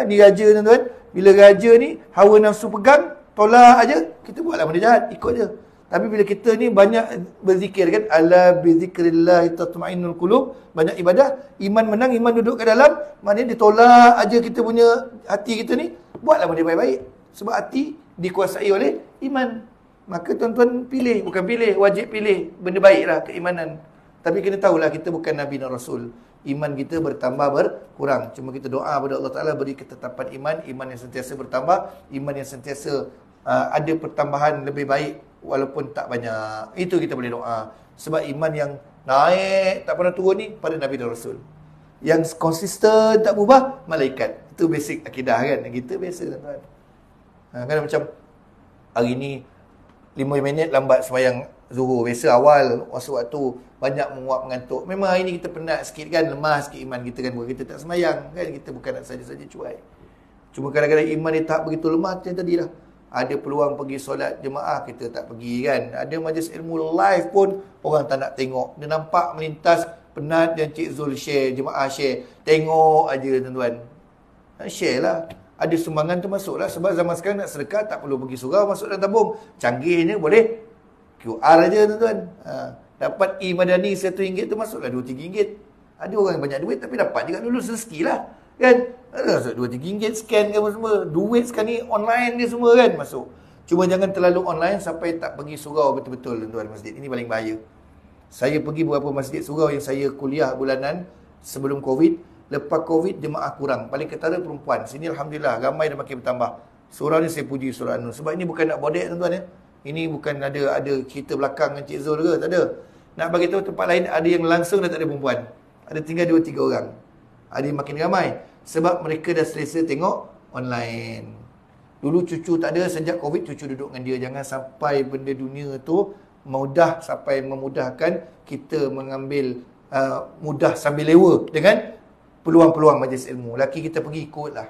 ni raja, tuan-tuan. Bila raja ni hawa nafsu pegang, tolak aja, kita buatlah benda jahat, ikut je. Tapi bila kita ni banyak berzikir, kan, ala bi zikrillah tatma'innul qulub, banyak ibadah, iman menang, iman duduk kat dalam, maknanya ditolak aja kita punya hati kita ni, buatlah benda baik-baik. Sebab hati dikuasai oleh iman. Maka tuan-tuan pilih, bukan pilih, wajib pilih benda baiklah, keimanan. Tapi kita tahulah kita bukan Nabi dan Rasul. Iman kita bertambah berkurang. Cuma kita doa kepada Allah Ta'ala beri ketetapan iman yang sentiasa bertambah, iman yang sentiasa ada pertambahan lebih baik walaupun tak banyak. Itu kita boleh doa. Sebab iman yang naik, tak pernah turun ni pada Nabi dan Rasul. Yang konsisten, tak berubah, malaikat. Itu basic akidah, kan? Kita biasa, tuan-tuan. Kan macam hari ni 5 minit lambat sembahyang Zuhur. Biasa awal waktu banyak menguap mengantuk. Memang hari ni kita penat sikit kan, lemah sikit iman kita kan, kita tak semayang kan, kita bukan nak saja-saja cuai. Cuma kadang-kadang iman dia tak begitu lemah, macam tadi lah. Ada peluang pergi solat jemaah, kita tak pergi kan. Ada majlis ilmu live pun orang tak nak tengok. Dia nampak melintas, penat, dan Cik Zul share, jemaah share. Tengok aja tuan-tuan. Share lah. Ada sumbangan tu masuk lah. Sebab zaman sekarang nak sedekah tak perlu pergi surau, masuk dalam tabung. Canggihnya boleh QR aja tuan-tuan. Dapat e-madani RM1 tu masuklah RM2-3. Ada orang yang banyak duit tapi dapat juga dulu rezeki lah. Kan? Ada RM2-3 scan ke apa semua. Duit sekarang ni online dia semua kan masuk. Cuma jangan terlalu online sampai tak pergi surau betul-betul tuan-tuan masjid. Ini paling bahaya. Saya pergi beberapa masjid surau yang saya kuliah bulanan sebelum Covid. Lepas Covid jemaah kurang. Paling ketara perempuan. Sini Alhamdulillah ramai dah makin bertambah. Surau ni saya puji surau An-Nur. Sebab ini bukan nak bodek tuan-tuan ya. Ini bukan ada cerita belakang dengan Cik Zul ke. Tak ada. Nak bagi tahu tempat lain ada yang langsung dah tak ada perempuan. Ada tinggal 2-3 orang. Ada yang makin ramai. Sebab mereka dah selesa tengok online. Dulu cucu tak ada, sejak Covid cucu duduk dengan dia. Jangan sampai benda dunia tu mudah sampai memudahkan kita mengambil mudah sambil lewa dengan peluang-peluang majlis ilmu. Laki kita pergi ikutlah.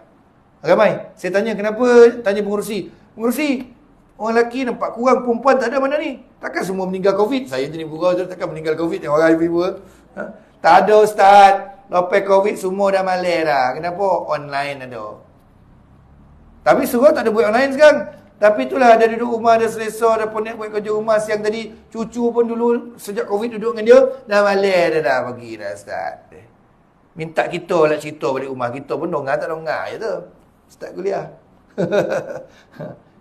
Ramai. Saya tanya kenapa, tanya pengurusi. Pengurusi, orang lelaki nampak kurang, perempuan tak ada mana ni? Takkan semua meninggal Covid? Saya jadi gurau tu takkan meninggal Covid yang orang ibu-ibu. Tak ada Ustaz. Lepas Covid semua dah malas dah. Kenapa? Online ada. Tapi surau tak ada buat online sekarang. Tapi itulah ada duduk rumah, ada selesa, ada penat buat kerja rumah. Siang tadi cucu pun dulu sejak Covid duduk dengan dia. Dah malas dah pergi dah Ustaz. Minta kita lah cerita balik rumah. Kita pun dongah tak dongah je tu. Start kuliah.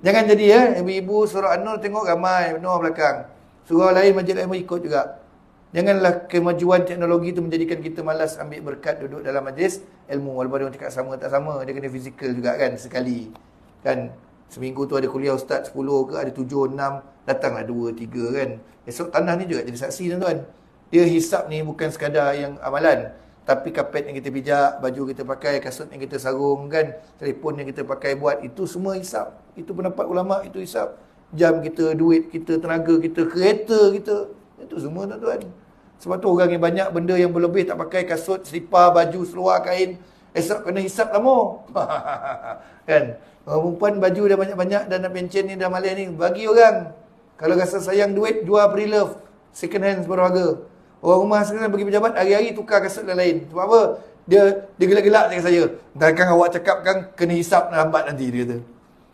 Jangan jadi ya, ibu-ibu surau An-Nur tengok ramai penuh belakang. Surau lain majlis lain ikut juga. Janganlah kemajuan teknologi itu menjadikan kita malas ambil berkat duduk dalam majlis ilmu. Walaupun dia cakap sama tak sama, dia kena fizikal juga kan sekali. Kan seminggu tu ada kuliah ustaz 10 ke, ada 7, 6, datanglah 2, 3 kan. Esok tanah ni juga jadi saksi tuan-tuan. Dia hisap ni bukan sekadar yang amalan, tapi kapet yang kita pijak, baju kita pakai, kasut yang kita sarung kan, telefon yang kita pakai buat, itu semua hisap. Itu pendapat ulama, itu hisap. Jam kita, duit kita, tenaga kita, kereta kita, itu semua tuan-tuan. Sebab tu orang yang banyak benda yang berlebih tak pakai, kasut, selipar, baju, seluar, kain, esok kena hisap lama. Kan? Orang perempuan baju dah banyak-banyak dan nak pencen ni dah malas ni, bagi orang. Kalau rasa sayang duit, jual pre-love, second hand separuh harga. Orang rumah sekarang pergi pejabat, hari-hari tukar kasut lain. Sebab apa? Dia gelak-gelak dengan saya. Takkan awak cakapkan kena hisap lambat nanti, dia kata.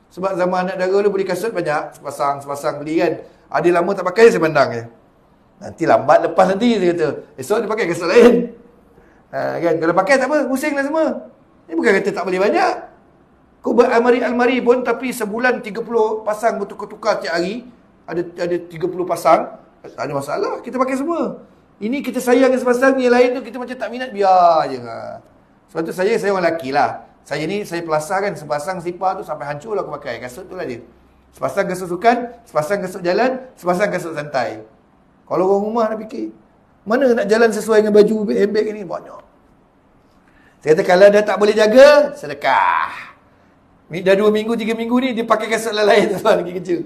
Sebab zaman anak dara dulu beli kasut banyak, sepasang beli kan. Ada lama tak pakai, saya pandang je. Nanti lambat lepas nanti, dia kata. Esok dia pakai kasut lain. Kan? Kalau pakai tak apa, pusinglah semua. Ini bukan kata tak boleh banyak. Kau beralmari-almari pun, tapi sebulan 30 pasang bertukar-tukar tiap hari. Ada 30 pasang. Tak ada masalah, kita pakai semua. Ini kita sayang sepasang, yang lain tu kita macam tak minat, biar je. Sebab tu saya orang lelaki lah. Saya ni, saya pelasah kan, sepasang sipar tu sampai hancur lah aku pakai. Kasut tu lah dia. Sepasang kasut sukan, sepasang kasut jalan, sepasang kasut santai. Kalau orang rumah nak fikir, mana nak jalan sesuai dengan baju handbag ni? Banyak. Saya kata kalau dah tak boleh jaga, sedekah. Ni dah 2 minggu, 3 minggu ni, dia pakai kasut lain tuan lagi kerja.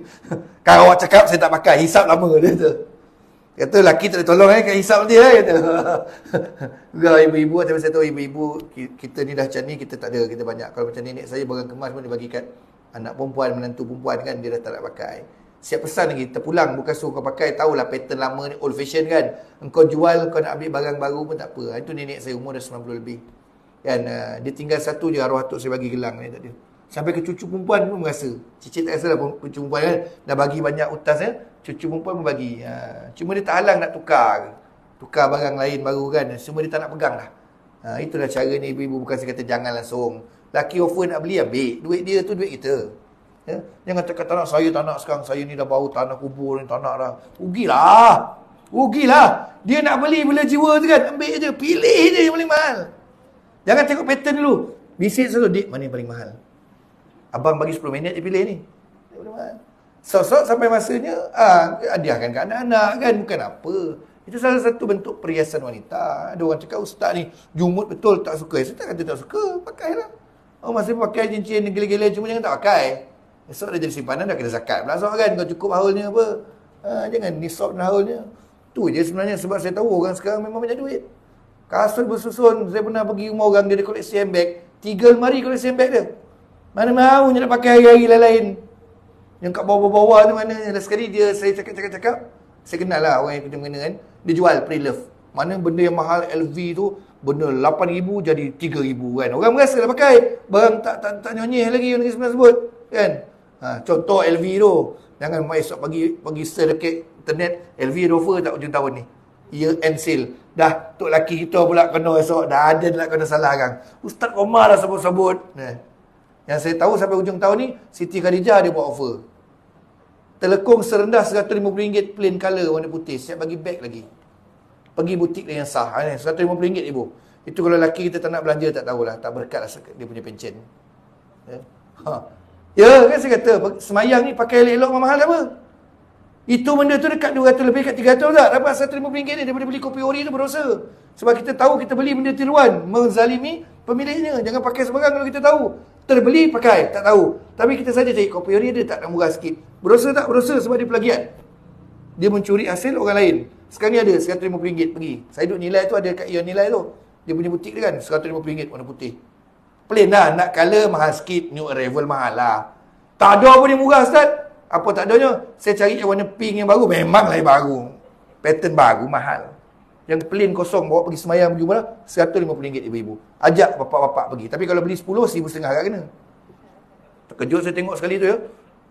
Kalau awak cakap, saya tak pakai, hisap lama dia tu. Kata laki tak boleh tolong kan hisap nanti lah kata. Juga ibu-ibu, tapi saya tahu ibu-ibu kita ni dah macam ni, kita tak ada, kita banyak. Kalau macam nenek saya barang kemas pun dia bagi kat anak perempuan, menantu perempuan kan, dia dah tak nak pakai. Siap pesan lagi, terpulang, bukan suruh kau pakai, tahulah pattern lama ni, old fashion kan. Engkau jual, kau nak ambil barang baru pun tak apa. Itu nenek saya umur dah 90 lebih. Kan, dia tinggal satu je, arwah atuk saya bagi gelang ni tak ada. Sampai ke cucu perempuan pun merasa. Cicit tak rasa lah cucu perempuan kan. Dah bagi banyak utas ya. Cucu perempuan pun bagi. Cuma dia tak halang nak tukar. Tukar barang lain baru kan. Semua dia tak nak pegang lah. Itulah cara ni ibu-ibu. Bukan saya kata jangan langsung. Laki offer nak beli, ambil. Duit dia tu duit kita. Ya? Jangan cakap tak nak, saya tak nak sekarang. Saya ni dah bau tanah kubur ni, tak nak dah. Rugilah. Rugilah. Dia nak beli bila jiwa tu kan. Ambil je. Pilih je yang paling mahal. Jangan tengok pattern dulu. Bisik selalu, dik mana yang paling mahal. Abang bagi 10 minit dia pilih ni. Sok-sok sampai masanya hadiahkan ke anak-anak kan, bukan apa. Itu salah satu bentuk perhiasan wanita. Ada orang cakap ustaz ni jumut betul tak suka. Saya tak kata tak suka, pakailah. Oh masih pakai cincin gele-gele, cuma jangan tak pakai. Esok dah jadi simpanan, dah kena zakat pula esok kan. Kau cukup haulnya apa. Jangan nisab nahulnya. Tu je sebenarnya sebab saya tahu orang sekarang memang banyak duit. Kasut bersusun. Saya pernah pergi rumah orang, dia ada koleksi handbag. 3 lemari koleksi handbag dia. Mana mahu nak pakai hari-hari lain-lain. Yang kat bawah-bawah tu mana. Dan sekali dia, saya cakap. Saya kenal lah orang yang kita mengenal kan. Dia jual pre-love. Mana benda yang mahal LV tu, benda 8,000 jadi 3,000 kan. Orang merasa dah pakai. Barang tak nyonyeh lagi yang sebenarnya sebut. Kan? Contoh LV tu. Jangan mai esok pagi search dekat internet. LV ada offer tak hujung tahun ni. Year end sale. Dah, tok laki kita pula kena esok. Dah ada nak kena salah kan. Ustaz Omar dah sebut-sebut. Yang saya tahu sampai hujung tahun ni, Siti Khadijah dia buat offer. Telekung serendah RM150 plain colour warna putih. Siap bagi beg lagi. Pergi butik dia yang sah. RM150 ibu. Itu kalau lelaki kita tak nak belanja, tak tahulah. Tak berkat lah dia punya pencen. Ya kan saya kata, semayang ni pakai elok-elok mahal apa? Itu benda tu dekat 200 lebih, kat 300 tak? Dapat RM150 ni daripada beli kopi ori tu berdosa. Sebab kita tahu kita beli benda tiruan. Menzalimi pemiliknya. Jangan pakai sebarang kalau kita tahu. Terbeli pakai, tak tahu. Tapi kita saja cari kopi ori dia tak nak murah sikit. Berdosa tak? Berdosa sebab dia plagiat. Dia mencuri hasil orang lain. Sekarang ni ada RM150 pergi. Saya duduk nilai tu, ada kat Ion nilai tu. Dia punya butik dia kan, RM150 warna putih. Plain lah, nak colour mahal sikit. New arrival mahal lah. Tak ada apa dia murah Ustaz. Apa tak adanya? Saya cari yang warna pink yang baru, memang lah yang baru. Pattern baru, mahal. Yang plain kosong, bawa pergi semayang, pergi mana? RM150 ibu-ibu. Ajak bapak-bapak pergi. Tapi kalau beli 10, RM1,500 agak kena. Terkejut saya tengok sekali tu ya.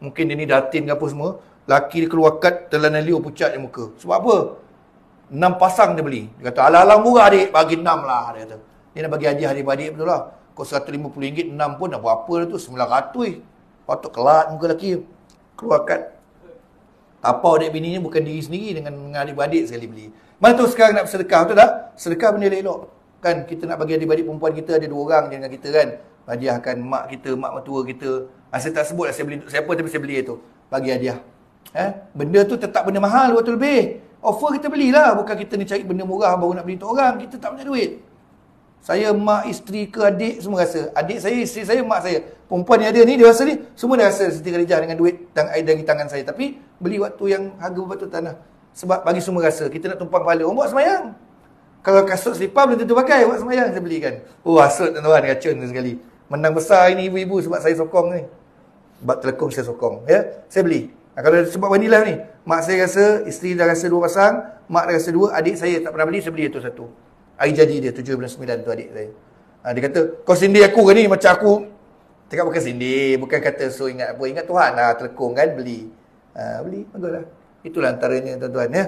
Mungkin dia ni datin ke apa semua. Laki dia keluar kad, telan liur pucat je muka. Sebab apa? 6 pasang dia beli. Dia kata, alah-alah murah adik, bagi 6 lah. Dia kata. Dia nak bagi hadiah adik-adik betul lah. Kau RM150, 6 pun dah berapa dah tu? RM900. Patut kelat muka lelaki. Keluar kad. Tapau adik bininya bukan diri sendiri dengan adik-beradik sekali beli. Mana tu sekarang nak bersedekah, betul tak? Sedekah benda elok. Kan kita nak bagi adik-beradik perempuan kita, ada 2 orang dengan kita kan. Hadiahkan mak kita, mak mertua kita. Saya tak sebut lah saya beli untuk siapa, tapi saya beli itu. Bagi hadiah. Benda tu tetap benda mahal, waktu lebih. Offer kita belilah. Bukan kita ni cari benda murah baru nak beli untuk orang. Kita tak banyak duit. Saya, mak, isteri ke adik semua rasa. Adik saya, isteri saya, mak saya. Perempuan yang ada ni, dia rasa ni, semua dah rasa Siti Khadijah dengan duit dari tangan saya. Tapi beli waktu yang harga berbatu tanah. Sebab bagi semua rasa, kita nak tumpang kepala. Buat semayang. Kalau kasut selipar belum tentu pakai, buat semayang saya belikan. Hasut tuan-tuan, racun sekali. Menang besar ini ibu-ibu sebab saya sokong ni. Sebab telekung saya sokong. Ya, saya beli. Kalau sebab vanila ni, mak saya rasa, isteri dah rasa 2 pasang, mak dah rasa 2, adik saya tak pernah beli, saya beli itu 1. Hari jadi dia 7 bulan 9 tu adik saya. Dia kata, kau sindir aku ke ni macam aku. Cakap bukan sindir, bukan kata so ingat apa. Ingat Tuhan lah, telekung kan, beli. Beli, baguslah. Itulah antaranya tuan-tuan ya.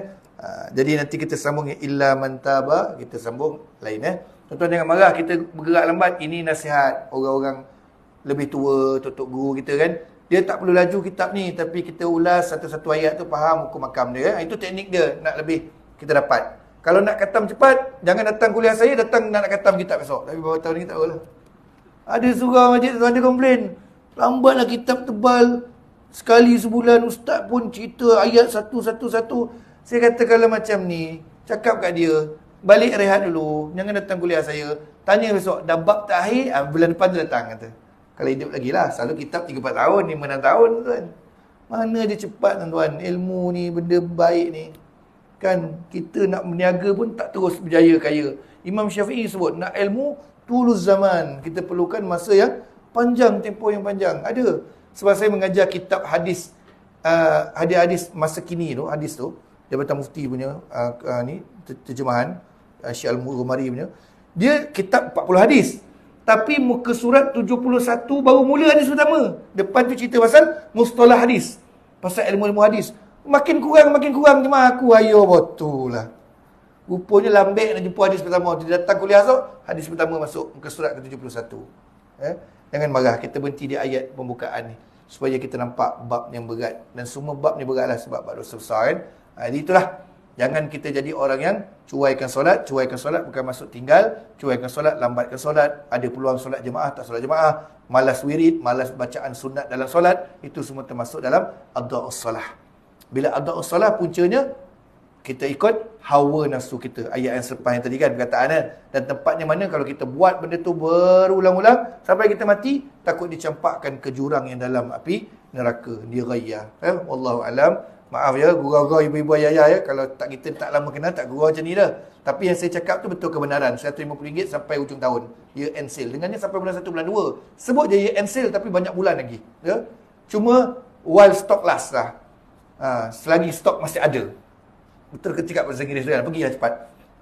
Jadi nanti kita sambung illa man taba, kita sambung lain ya. Tuan-tuan jangan marah, kita bergerak lambat. Ini nasihat orang-orang lebih tua, tok-tok guru kita kan. Dia tak perlu laju kitab ni, tapi kita ulas satu-satu ayat tu, faham hukum makam dia. Itu teknik dia, nak lebih kita dapat. Kalau nak khatam cepat, jangan datang kuliah saya, datang nak khatam kitab esok. Tapi beberapa tahun ni tak tahulah. Ada surah masjid tuan dia komplain. Lambatlah kitab tebal. Sekali sebulan ustaz pun cerita ayat satu-satu. Saya kata kalau macam ni, cakap kat dia, balik rehat dulu, jangan datang kuliah saya. Tanya besok, dah bab terakhir, bulan depan tu datang kata. Kalau hidup lagi lah, selalu kitab 3-4 tahun, 5-6 tahun tuan. Mana dia cepat tuan-tuan, ilmu ni, benda baik ni. Kan kita nak berniaga pun tak terus berjaya kaya. Imam Syafi'i sebut, nak ilmu tulus zaman. Kita perlukan masa yang panjang, tempoh yang panjang. Ada. Sebab saya mengajar kitab hadis, hadis masa kini tu, hadis tu, Jabatan Mufti punya ni terjemahan Syekh Al-Ghumari punya. Dia kitab 40 hadis. Tapi muka surat 71 baru mula hadis pertama. Depan tu cerita pasal mustalah hadis. Pasal ilmu-ilmu hadis. Makin kurang jemaah aku. Ayo betul lah. Rupanya lambek nak jumpa hadis pertama. Dia datang kuliah esok, hadis pertama masuk muka surat ke-71. Jangan marah, kita berhenti di ayat pembukaan ni. Supaya kita nampak bab yang berat. Dan semua bab ni beratlah sebab bab dosa besar kan. Jadi itulah. Jangan kita jadi orang yang cuaikan solat bukan masuk tinggal, cuaikan solat, lambatkan solat, ada peluang solat jemaah, tak solat jemaah, malas wirid, malas bacaan sunat dalam solat, itu semua termasuk dalam adha'us salah. Bila adha'us salah puncanya, kita ikut hawa nafsu kita. Ayat yang selepas yang tadi kan, perkataan kan. Dan tempatnya mana kalau kita buat benda tu berulang-ulang, sampai kita mati, takut dicampakkan ke jurang yang dalam api neraka, dirayah. Wallahu alam. Maaf ya, gurau-gurau ibu-ibu ayah ya, kalau kita tak lama kenal, tak gurau macam ni dah. Tapi yang saya cakap tu betul kebenaran. RM150 sampai hujung tahun. Year end sale. Dengannya sampai bulan 1, bulan 2. Sebut je year end sale tapi banyak bulan lagi. Ya? Cuma while stock last lah. Selagi stok masih ada. Betul ke cakap bahasa Inggeris kan? Pergilah cepat.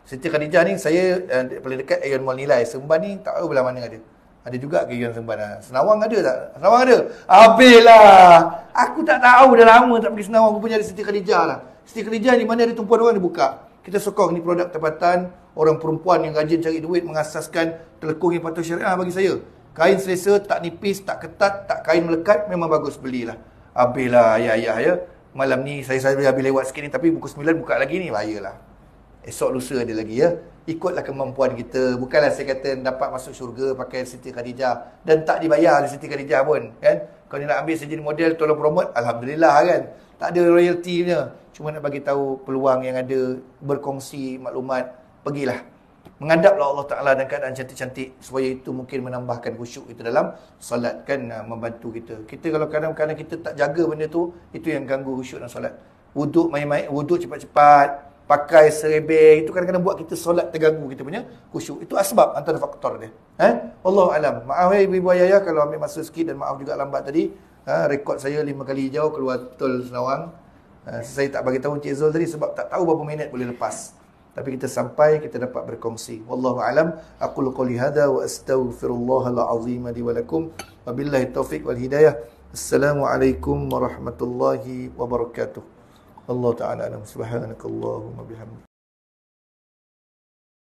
Siti Khadijah ni, saya paling dekat Aeon Mall Nilai. Seremban ni tak tahu belah mana ada. Ada juga ke Aeon Seremban. Senawang ada tak? Senawang ada? Habislah. Aku tak tahu, dah lama tak pergi Senawang. Aku punya Siti Khadijah lah. Siti Khadijah ni mana ada tumpuan orang dia buka. Kita sokong ni produk tempatan. Orang perempuan yang rajin cari duit mengasaskan telekung yang patuh syariah bagi saya. Kain selesa, tak nipis, tak ketat, tak kain melekat, memang bagus, belilah. Habislah ayah-ayah ya. Malam ni saya habis lewat sikit ni, tapi pukul 9 buka lagi ni, bahayalah. Esok lusa ada lagi ya. Ikutlah kemampuan kita. Bukanlah saya kata dapat masuk syurga pakai Siti Khadijah. Dan tak dibayar oleh Siti Khadijah pun. Kan? Kalau dia nak ambil saya jadi model, tolong promote, Alhamdulillah kan. Tak ada royalty-nya. Cuma nak bagi tahu peluang yang ada, berkongsi maklumat. Pergilah. Menghadaplah Allah Ta'ala dan keadaan cantik-cantik. Supaya itu mungkin menambahkan khusyuk kita dalam solat kan, membantu kita. Kita kalau kadang-kadang kita tak jaga benda tu, itu yang ganggu khusyuk dalam solat. Wuduk main-main, wuduk cepat-cepat, pakai serebeh, itu kadang-kadang buat kita solat terganggu kita punya khusyuk. Itu asbab antara faktor dia. Wallahu alam. Maaf ya ibu-ibu ayah kalau ambil masa sikit, dan maaf juga lambat tadi. Rekod saya 5 kali hijau keluar tol Senawang. Saya tak bagi tahu Encik Zul tadi sebab tak tahu berapa minit boleh lepas. Tapi kita sampai, kita dapat berkongsi. Wallahu alam. Aqulu qouli hadza wa astaghfirullahal azim li wa lakum. Wabillahi taufiq wal hidayah. Assalamualaikum warahmatullahi wabarakatuh. Allah Ta'ala alam. Subhanakallahumma bihamdika.